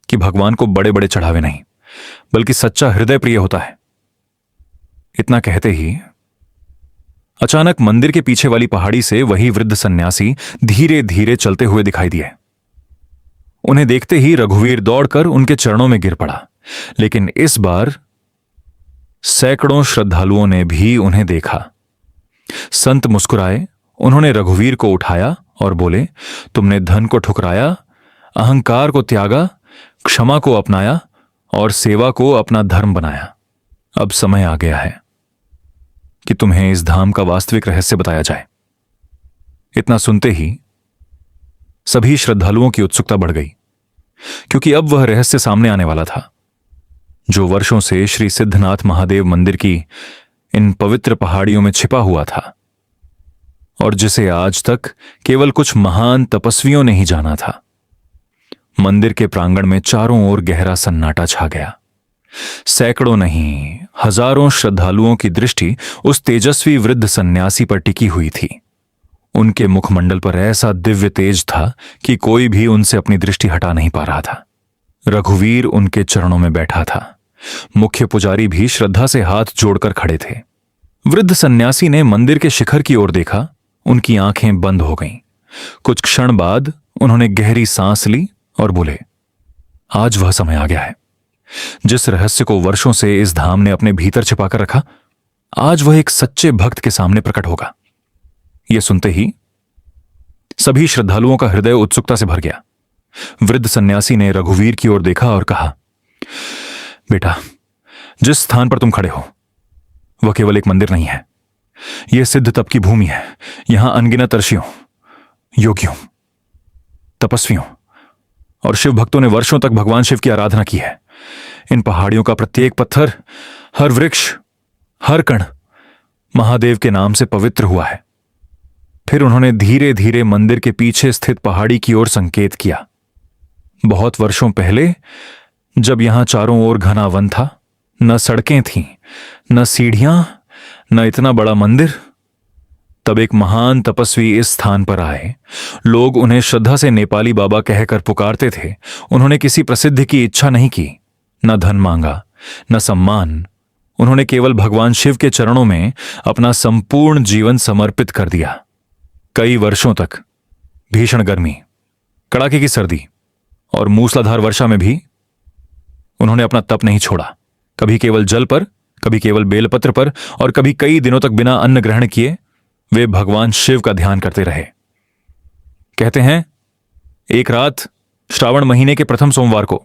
कि भगवान को बड़े बड़े चढ़ावे नहीं बल्कि सच्चा हृदय प्रिय होता है। इतना कहते ही अचानक मंदिर के पीछे वाली पहाड़ी से वही वृद्ध सन्यासी धीरे धीरे चलते हुए दिखाई दिए। उन्हें देखते ही रघुवीर दौड़कर उनके चरणों में गिर पड़ा। लेकिन इस बार सैकड़ों श्रद्धालुओं ने भी उन्हें देखा। संत मुस्कुराए, उन्होंने रघुवीर को उठाया और बोले, तुमने धन को ठुकराया, अहंकार को त्यागा, क्षमा को अपनाया और सेवा को अपना धर्म बनाया। अब समय आ गया है कि तुम्हें इस धाम का वास्तविक रहस्य बताया जाए। इतना सुनते ही सभी श्रद्धालुओं की उत्सुकता बढ़ गई, क्योंकि अब वह रहस्य सामने आने वाला था जो वर्षों से श्री सिद्धनाथ महादेव मंदिर की इन पवित्र पहाड़ियों में छिपा हुआ था और जिसे आज तक केवल कुछ महान तपस्वियों ने ही जाना था। मंदिर के प्रांगण में चारों ओर गहरा सन्नाटा छा गया। सैकड़ों नहीं, हजारों श्रद्धालुओं की दृष्टि उस तेजस्वी वृद्ध सन्यासी पर टिकी हुई थी। उनके मुखमंडल पर ऐसा दिव्य तेज था कि कोई भी उनसे अपनी दृष्टि हटा नहीं पा रहा था। रघुवीर उनके चरणों में बैठा था। मुख्य पुजारी भी श्रद्धा से हाथ जोड़कर खड़े थे। वृद्ध सन्यासी ने मंदिर के शिखर की ओर देखा। उनकी आंखें बंद हो गईं। कुछ क्षण बाद उन्होंने गहरी सांस ली और बोले, आज वह समय आ गया है जिस रहस्य को वर्षों से इस धाम ने अपने भीतर छिपाकर रखा, आज वह एक सच्चे भक्त के सामने प्रकट होगा। यह सुनते ही सभी श्रद्धालुओं का हृदय उत्सुकता से भर गया। वृद्ध सन्यासी ने रघुवीर की ओर देखा और कहा, बेटा, जिस स्थान पर तुम खड़े हो वह केवल एक मंदिर नहीं है, यह सिद्ध तप की भूमि है। यहां अनगिनत ऋषियों, योगियों, तपस्वियों और शिव भक्तों ने वर्षों तक भगवान शिव की आराधना की है। इन पहाड़ियों का प्रत्येक पत्थर, हर वृक्ष, हर कण महादेव के नाम से पवित्र हुआ है। फिर उन्होंने धीरे धीरे मंदिर के पीछे स्थित पहाड़ी की ओर संकेत किया। बहुत वर्षों पहले जब यहां चारों ओर घना वन था, न सड़कें थीं, न सीढ़ियां, न इतना बड़ा मंदिर, तब एक महान तपस्वी इस स्थान पर आए। लोग उन्हें श्रद्धा से नेपाली बाबा कहकर पुकारते थे। उन्होंने किसी प्रसिद्धि की इच्छा नहीं की, न धन मांगा, न सम्मान। उन्होंने केवल भगवान शिव के चरणों में अपना संपूर्ण जीवन समर्पित कर दिया। कई वर्षों तक भीषण गर्मी, कड़ाके की सर्दी और मूसलाधार वर्षा में भी उन्होंने अपना तप नहीं छोड़ा। कभी केवल जल पर, कभी केवल बेलपत्र पर और कभी कई दिनों तक बिना अन्न ग्रहण किए वे भगवान शिव का ध्यान करते रहे। कहते हैं, एक रात श्रावण महीने के प्रथम सोमवार को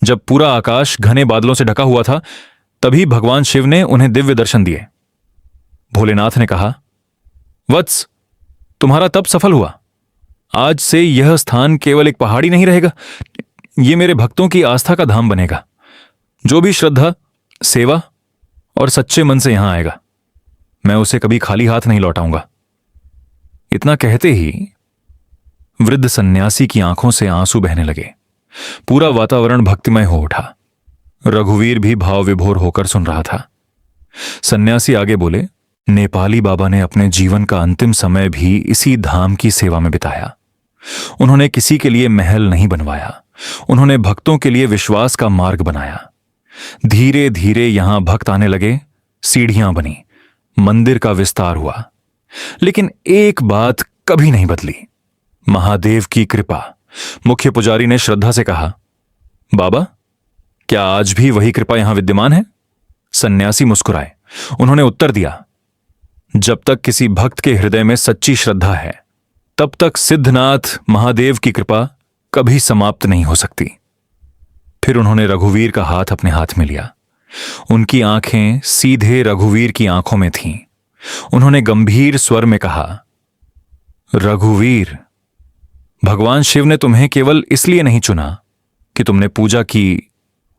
जब पूरा आकाश घने बादलों से ढका हुआ था, तभी भगवान शिव ने उन्हें दिव्य दर्शन दिए। भोलेनाथ ने कहा, वत्स, तुम्हारा तप सफल हुआ। आज से यह स्थान केवल एक पहाड़ी नहीं रहेगा, यह मेरे भक्तों की आस्था का धाम बनेगा। जो भी श्रद्धा, सेवा और सच्चे मन से यहां आएगा, मैं उसे कभी खाली हाथ नहीं लौटाऊंगा। इतना कहते ही वृद्ध सन्यासी की आंखों से आंसू बहने लगे। पूरा वातावरण भक्तिमय हो उठा। रघुवीर भी भाव विभोर होकर सुन रहा था। सन्यासी आगे बोले, नेपाली बाबा ने अपने जीवन का अंतिम समय भी इसी धाम की सेवा में बिताया। उन्होंने किसी के लिए महल नहीं बनवाया, उन्होंने भक्तों के लिए विश्वास का मार्ग बनाया। धीरे धीरे यहां भक्त आने लगे, सीढ़ियां बनी, मंदिर का विस्तार हुआ। लेकिन एक बात कभी नहीं बदली, महादेव की कृपा। मुख्य पुजारी ने श्रद्धा से कहा, बाबा, क्या आज भी वही कृपा यहां विद्यमान है? सन्यासी मुस्कुराए। उन्होंने उत्तर दिया, जब तक किसी भक्त के हृदय में सच्ची श्रद्धा है, तब तक सिद्धनाथ महादेव की कृपा कभी समाप्त नहीं हो सकती। फिर उन्होंने रघुवीर का हाथ अपने हाथ में लिया। उनकी आंखें सीधे रघुवीर की आंखों में थीं। उन्होंने गंभीर स्वर में कहा, रघुवीर, भगवान शिव ने तुम्हें केवल इसलिए नहीं चुना कि तुमने पूजा की,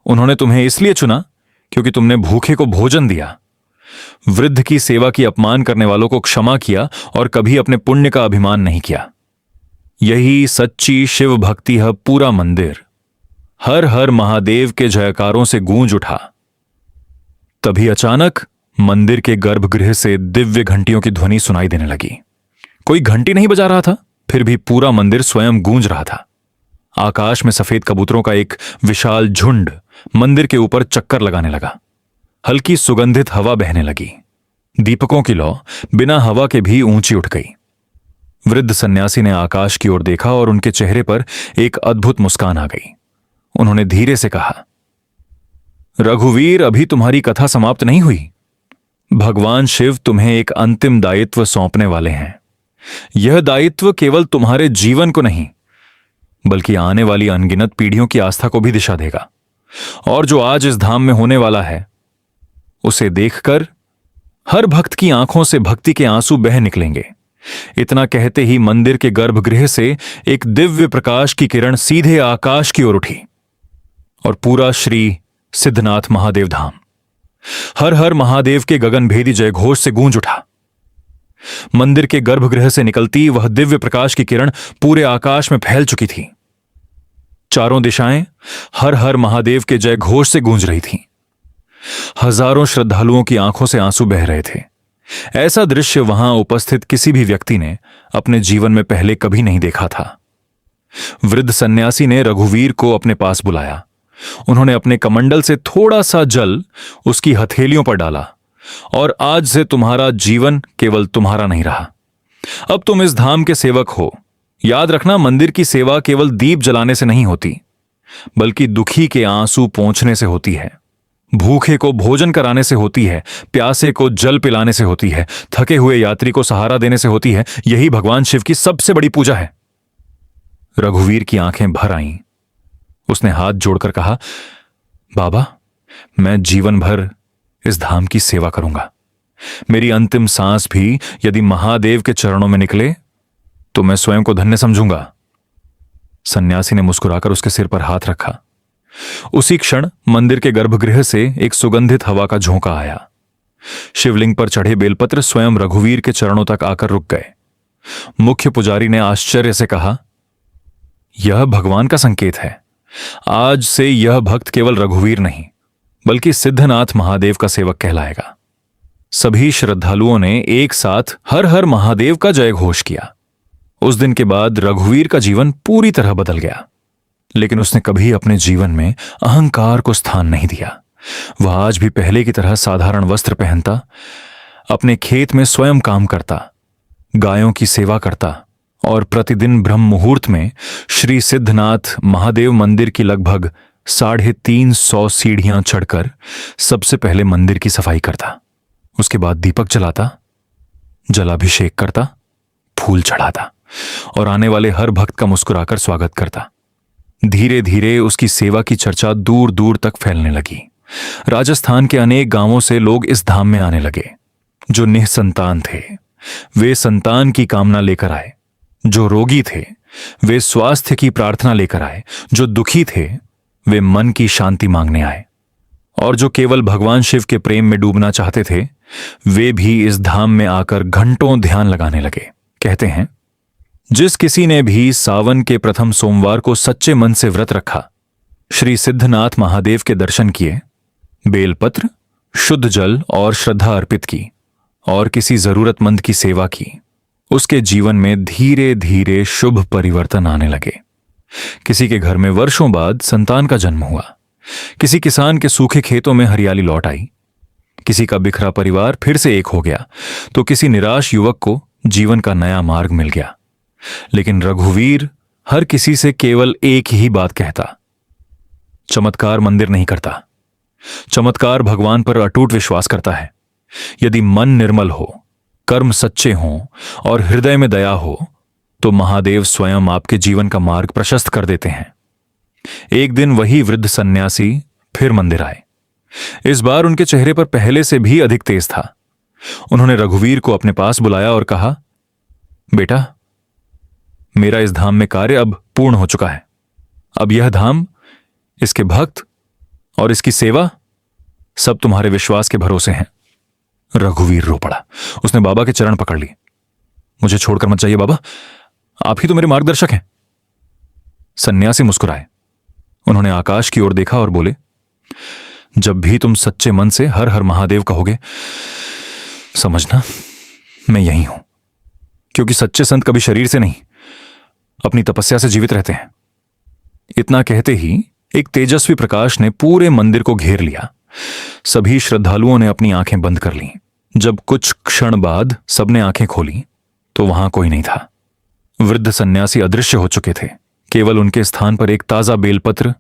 उन्होंने तुम्हें इसलिए चुना क्योंकि तुमने भूखे को भोजन दिया, वृद्ध की सेवा की अपमान करने वालों को क्षमा किया और कभी अपने पुण्य का अभिमान नहीं किया। यही सच्ची शिव भक्ति है। पूरा मंदिर हर हर महादेव के जयकारों से गूंज उठा। तभी अचानक मंदिर के गर्भगृह से दिव्य घंटियों की ध्वनि सुनाई देने लगी। कोई घंटी नहीं बजा रहा था, फिर भी पूरा मंदिर स्वयं गूंज रहा था। आकाश में सफेद कबूतरों का एक विशाल झुंड मंदिर के ऊपर चक्कर लगाने लगा। हल्की सुगंधित हवा बहने लगी। दीपकों की लौ बिना हवा के भी ऊंची उठ गई। वृद्ध सन्यासी ने आकाश की ओर देखा और उनके चेहरे पर एक अद्भुत मुस्कान आ गई। उन्होंने धीरे से कहा, रघुवीर, अभी तुम्हारी कथा समाप्त नहीं हुई। भगवान शिव तुम्हें एक अंतिम दायित्व सौंपने वाले हैं। यह दायित्व केवल तुम्हारे जीवन को नहीं, बल्कि आने वाली अनगिनत पीढ़ियों की आस्था को भी दिशा देगा। और जो आज इस धाम में होने वाला है, उसे देखकर हर भक्त की आंखों से भक्ति के आंसू बह निकलेंगे। इतना कहते ही मंदिर के गर्भगृह से एक दिव्य प्रकाश की किरण सीधे आकाश की ओर उठी और पूरा श्री सिद्धनाथ महादेव धाम हर हर महादेव के गगनभेदी जयघोष से गूंज उठा। मंदिर के गर्भगृह से निकलती वह दिव्य प्रकाश की किरण पूरे आकाश में फैल चुकी थी। चारों दिशाएं हर हर महादेव के जयघोष से गूंज रही थीं। हजारों श्रद्धालुओं की आंखों से आंसू बह रहे थे। ऐसा दृश्य वहां उपस्थित किसी भी व्यक्ति ने अपने जीवन में पहले कभी नहीं देखा था। वृद्ध सन्यासी ने रघुवीर को अपने पास बुलाया। उन्होंने अपने कमंडल से थोड़ा सा जल उसकी हथेलियों पर डाला और आज से तुम्हारा जीवन केवल तुम्हारा नहीं रहा। अब तुम इस धाम के सेवक हो। याद रखना, मंदिर की सेवा केवल दीप जलाने से नहीं होती, बल्कि दुखी के आंसू पोंछने से होती है, भूखे को भोजन कराने से होती है, प्यासे को जल पिलाने से होती है, थके हुए यात्री को सहारा देने से होती है। यही भगवान शिव की सबसे बड़ी पूजा है। रघुवीर की आंखें भर आईं। उसने हाथ जोड़कर कहा, बाबा, मैं जीवन भर इस धाम की सेवा करूंगा। मेरी अंतिम सांस भी यदि महादेव के चरणों में निकले तो मैं स्वयं को धन्य समझूंगा। सन्यासी ने मुस्कुराकर उसके सिर पर हाथ रखा। उसी क्षण मंदिर के गर्भगृह से एक सुगंधित हवा का झोंका आया। शिवलिंग पर चढ़े बेलपत्र स्वयं रघुवीर के चरणों तक आकर रुक गए। मुख्य पुजारी ने आश्चर्य से कहा, यह भगवान का संकेत है। आज से यह भक्त केवल रघुवीर नहीं, बल्कि सिद्धनाथ महादेव का सेवक कहलाएगा। सभी श्रद्धालुओं ने एक साथ हर हर महादेव का जय घोष किया। उस दिन के बाद रघुवीर का जीवन पूरी तरह बदल गया, लेकिन उसने कभी अपने जीवन में अहंकार को स्थान नहीं दिया। वह आज भी पहले की तरह साधारण वस्त्र पहनता, अपने खेत में स्वयं काम करता, गायों की सेवा करता और प्रतिदिन ब्रह्म मुहूर्त में श्री सिद्धनाथ महादेव मंदिर की लगभग 350 सीढ़ियां चढ़कर सबसे पहले मंदिर की सफाई करता। उसके बाद दीपक जलाता, जलाभिषेक करता, फूल चढ़ाता और आने वाले हर भक्त का मुस्कुराकर स्वागत करता। धीरे धीरे उसकी सेवा की चर्चा दूर दूर तक फैलने लगी। राजस्थान के अनेक गांवों से लोग इस धाम में आने लगे। जो निःसंतान थे वे संतान की कामना लेकर आए, जो रोगी थे वे स्वास्थ्य की प्रार्थना लेकर आए, जो दुखी थे वे मन की शांति मांगने आए, और जो केवल भगवान शिव के प्रेम में डूबना चाहते थे वे भी इस धाम में आकर घंटों ध्यान लगाने लगे। कहते हैं, जिस किसी ने भी सावन के प्रथम सोमवार को सच्चे मन से व्रत रखा, श्री सिद्धनाथ महादेव के दर्शन किए, बेलपत्र, शुद्ध जल और श्रद्धा अर्पित की और किसी जरूरतमंद की सेवा की, उसके जीवन में धीरे धीरे शुभ परिवर्तन आने लगे। किसी के घर में वर्षों बाद संतान का जन्म हुआ, किसी किसान के सूखे खेतों में हरियाली लौट आई, किसी का बिखरा परिवार फिर से एक हो गया, तो किसी निराश युवक को जीवन का नया मार्ग मिल गया। लेकिन रघुवीर हर किसी से केवल एक ही बात कहता, चमत्कार मंदिर नहीं करता, चमत्कार भगवान पर अटूट विश्वास करता है। यदि मन निर्मल हो, कर्म सच्चे हों और हृदय में दया हो, तो महादेव स्वयं आपके जीवन का मार्ग प्रशस्त कर देते हैं। एक दिन वही वृद्ध सन्यासी फिर मंदिर आए। इस बार उनके चेहरे पर पहले से भी अधिक तेज था। उन्होंने रघुवीर को अपने पास बुलाया और कहा, बेटा, मेरा इस धाम में कार्य अब पूर्ण हो चुका है। अब यह धाम, इसके भक्त और इसकी सेवा सब तुम्हारे विश्वास के भरोसे हैं। रघुवीर रो पड़ा। उसने बाबा के चरण पकड़ लिए। मुझे छोड़कर मत जाइए बाबा, आप ही तो मेरे मार्गदर्शक हैं। सन्यासी मुस्कुराए। उन्होंने आकाश की ओर देखा और बोले, जब भी तुम सच्चे मन से हर हर महादेव कहोगे, समझना मैं यही हूं। क्योंकि सच्चे संत कभी शरीर से नहीं, अपनी तपस्या से जीवित रहते हैं। इतना कहते ही एक तेजस्वी प्रकाश ने पूरे मंदिर को घेर लिया। सभी श्रद्धालुओं ने अपनी आंखें बंद कर लीं। जब कुछ क्षण बाद सबने आंखें खोली तो वहां कोई नहीं था। वृद्ध सन्यासी अदृश्य हो चुके थे। केवल उनके स्थान पर एक ताजा बेलपत्र,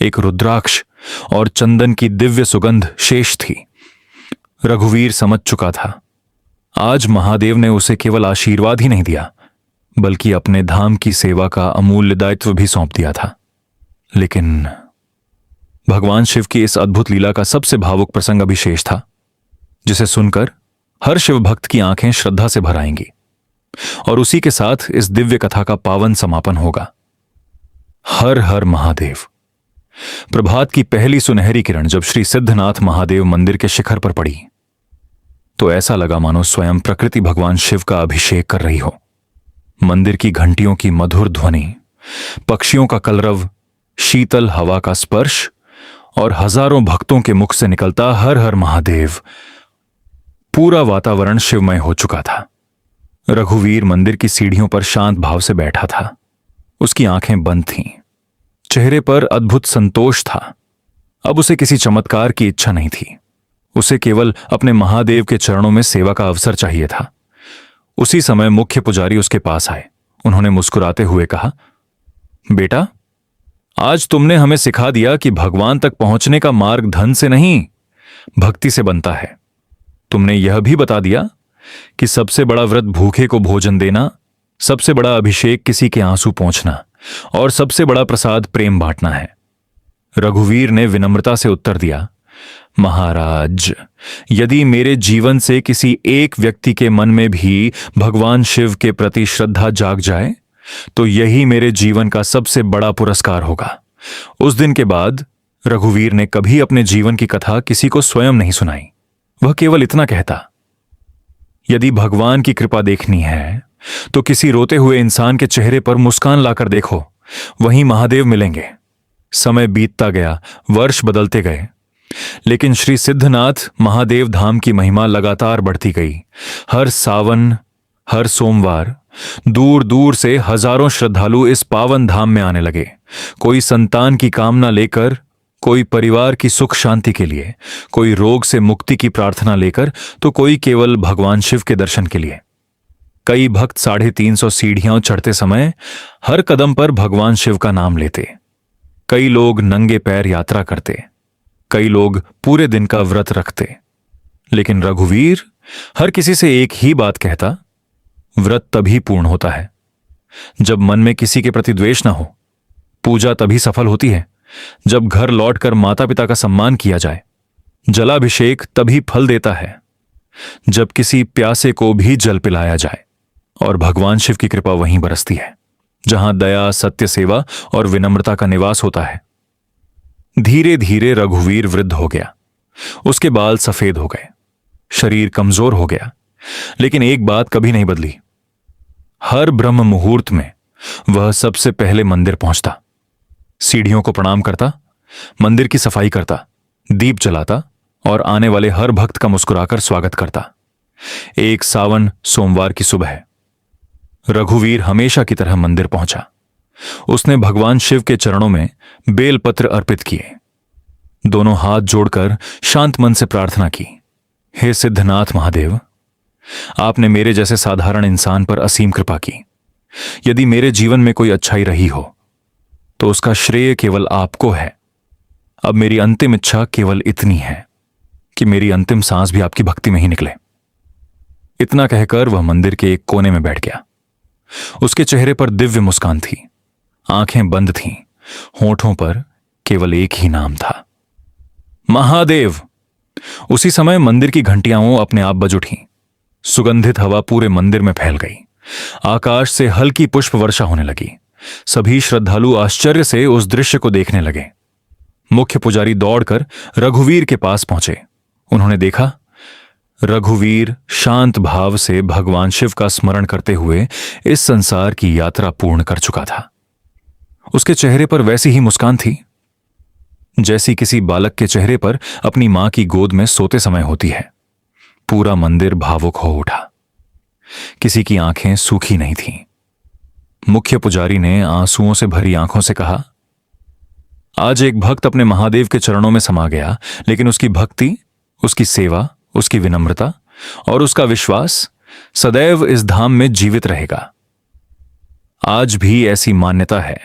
एक रुद्राक्ष और चंदन की दिव्य सुगंध शेष थी। रघुवीर समझ चुका था, आज महादेव ने उसे केवल आशीर्वाद ही नहीं दिया, बल्कि अपने धाम की सेवा का अमूल्य दायित्व भी सौंप दिया था। लेकिन भगवान शिव की इस अद्भुत लीला का सबसे भावुक प्रसंग अभी शेष था, जिसे सुनकर हर शिव भक्त की आंखें श्रद्धा से भर आएंगी और उसी के साथ इस दिव्य कथा का पावन समापन होगा। हर हर महादेव। प्रभात की पहली सुनहरी किरण जब श्री सिद्धनाथ महादेव मंदिर के शिखर पर पड़ी, तो ऐसा लगा मानो स्वयं प्रकृति भगवान शिव का अभिषेक कर रही हो। मंदिर की घंटियों की मधुर ध्वनि, पक्षियों का कलरव, शीतल हवा का स्पर्श और हजारों भक्तों के मुख से निकलता हर हर महादेव, पूरा वातावरण शिवमय हो चुका था। रघुवीर मंदिर की सीढ़ियों पर शांत भाव से बैठा था। उसकी आंखें बंद थीं। चेहरे पर अद्भुत संतोष था। अब उसे किसी चमत्कार की इच्छा नहीं थी। उसे केवल अपने महादेव के चरणों में सेवा का अवसर चाहिए था। उसी समय मुख्य पुजारी उसके पास आए। उन्होंने मुस्कुराते हुए कहा, बेटा, आज तुमने हमें सिखा दिया कि भगवान तक पहुंचने का मार्ग धन से नहीं, भक्ति से बनता है। तुमने यह भी बता दिया कि सबसे बड़ा व्रत भूखे को भोजन देना, सबसे बड़ा अभिषेक किसी के आंसू पोंछना और सबसे बड़ा प्रसाद प्रेम बांटना है। रघुवीर ने विनम्रता से उत्तर दिया, महाराज, यदि मेरे जीवन से किसी एक व्यक्ति के मन में भी भगवान शिव के प्रति श्रद्धा जाग जाए, तो यही मेरे जीवन का सबसे बड़ा पुरस्कार होगा। उस दिन के बाद रघुवीर ने कभी अपने जीवन की कथा किसी को स्वयं नहीं सुनाई। वह केवल इतना कहता, यदि भगवान की कृपा देखनी है तो किसी रोते हुए इंसान के चेहरे पर मुस्कान लाकर देखो, वहीं महादेव मिलेंगे। समय बीतता गया, वर्ष बदलते गए, लेकिन श्री सिद्धनाथ महादेव धाम की महिमा लगातार बढ़ती गई। हर सावन, हर सोमवार दूर दूर से हजारों श्रद्धालु इस पावन धाम में आने लगे। कोई संतान की कामना लेकर, कोई परिवार की सुख शांति के लिए, कोई रोग से मुक्ति की प्रार्थना लेकर, तो कोई केवल भगवान शिव के दर्शन के लिए। कई भक्त 350 सीढ़ियां चढ़ते समय हर कदम पर भगवान शिव का नाम लेते। कई लोग नंगे पैर यात्रा करते, कई लोग पूरे दिन का व्रत रखते। लेकिन रघुवीर हर किसी से एक ही बात कहता, व्रत तभी पूर्ण होता है जब मन में किसी के प्रति द्वेष ना हो। पूजा तभी सफल होती है जब घर लौटकर माता पिता का सम्मान किया जाए। जलाभिषेक तभी फल देता है जब किसी प्यासे को भी जल पिलाया जाए। और भगवान शिव की कृपा वहीं बरसती है जहां दया, सत्य सेवा और विनम्रता का निवास होता है। धीरे धीरे रघुवीर वृद्ध हो गया। उसके बाल सफेद हो गए, शरीर कमजोर हो गया, लेकिन एक बात कभी नहीं बदली। हर ब्रह्म मुहूर्त में वह सबसे पहले मंदिर पहुंचता, सीढ़ियों को प्रणाम करता, मंदिर की सफाई करता, दीप जलाता और आने वाले हर भक्त का मुस्कुराकर स्वागत करता। एक सावन सोमवार की सुबह रघुवीर हमेशा की तरह मंदिर पहुंचा। उसने भगवान शिव के चरणों में बेलपत्र अर्पित किए। दोनों हाथ जोड़कर शांत मन से प्रार्थना की, हे सिद्धनाथ महादेव, आपने मेरे जैसे साधारण इंसान पर असीम कृपा की। यदि मेरे जीवन में कोई अच्छाई रही हो तो उसका श्रेय केवल आपको है। अब मेरी अंतिम इच्छा केवल इतनी है कि मेरी अंतिम सांस भी आपकी भक्ति में ही निकले। इतना कहकर वह मंदिर के एक कोने में बैठ गया। उसके चेहरे पर दिव्य मुस्कान थी, आंखें बंद थीं, होठों पर केवल एक ही नाम था, महादेव। उसी समय मंदिर की घंटियां अपने आप बज उठीं। सुगंधित हवा पूरे मंदिर में फैल गई। आकाश से हल्की पुष्प वर्षा होने लगी। सभी श्रद्धालु आश्चर्य से उस दृश्य को देखने लगे। मुख्य पुजारी दौड़कर रघुवीर के पास पहुंचे। उन्होंने देखा, रघुवीर शांत भाव से भगवान शिव का स्मरण करते हुए इस संसार की यात्रा पूर्ण कर चुका था। उसके चेहरे पर वैसी ही मुस्कान थी जैसी किसी बालक के चेहरे पर अपनी मां की गोद में सोते समय होती है। पूरा मंदिर भावुक हो उठा। किसी की आंखें सूखी नहीं थीं। मुख्य पुजारी ने आंसुओं से भरी आंखों से कहा, आज एक भक्त अपने महादेव के चरणों में समा गया, लेकिन उसकी भक्ति, उसकी सेवा, उसकी विनम्रता और उसका विश्वास सदैव इस धाम में जीवित रहेगा। आज भी ऐसी मान्यता है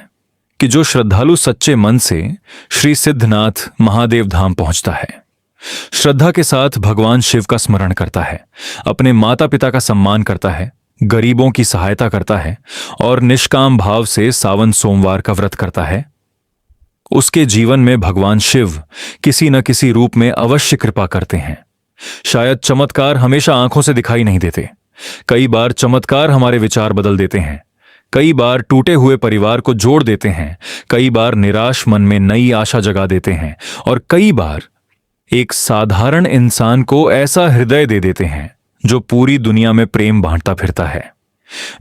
कि जो श्रद्धालु सच्चे मन से श्री सिद्धनाथ महादेव धाम पहुंचता है, श्रद्धा के साथ भगवान शिव का स्मरण करता है, अपने माता पिता का सम्मान करता है, गरीबों की सहायता करता है और निष्काम भाव से सावन सोमवार का व्रत करता है, उसके जीवन में भगवान शिव किसी न किसी रूप में अवश्य कृपा करते हैं। शायद चमत्कार हमेशा आंखों से दिखाई नहीं देते। कई बार चमत्कार हमारे विचार बदल देते हैं। कई बार टूटे हुए परिवार को जोड़ देते हैं। कई बार निराश मन में नई आशा जगा देते हैं और कई बार एक साधारण इंसान को ऐसा हृदय दे देते हैं जो पूरी दुनिया में प्रेम बांटता फिरता है।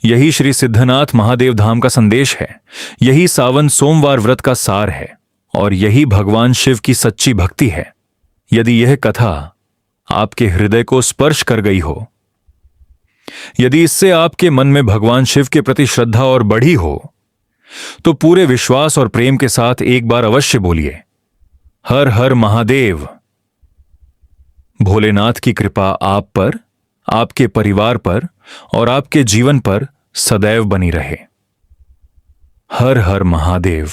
यही श्री सिद्धनाथ महादेव धाम का संदेश है। यही सावन सोमवार व्रत का सार है और यही भगवान शिव की सच्ची भक्ति है। यदि यह कथा आपके हृदय को स्पर्श कर गई हो, यदि इससे आपके मन में भगवान शिव के प्रति श्रद्धा और बढ़ी हो, तो पूरे विश्वास और प्रेम के साथ एक बार अवश्य बोलिए, हर हर महादेव। भोलेनाथ की कृपा आप पर, आपके परिवार पर और आपके जीवन पर सदैव बनी रहे। हर हर महादेव।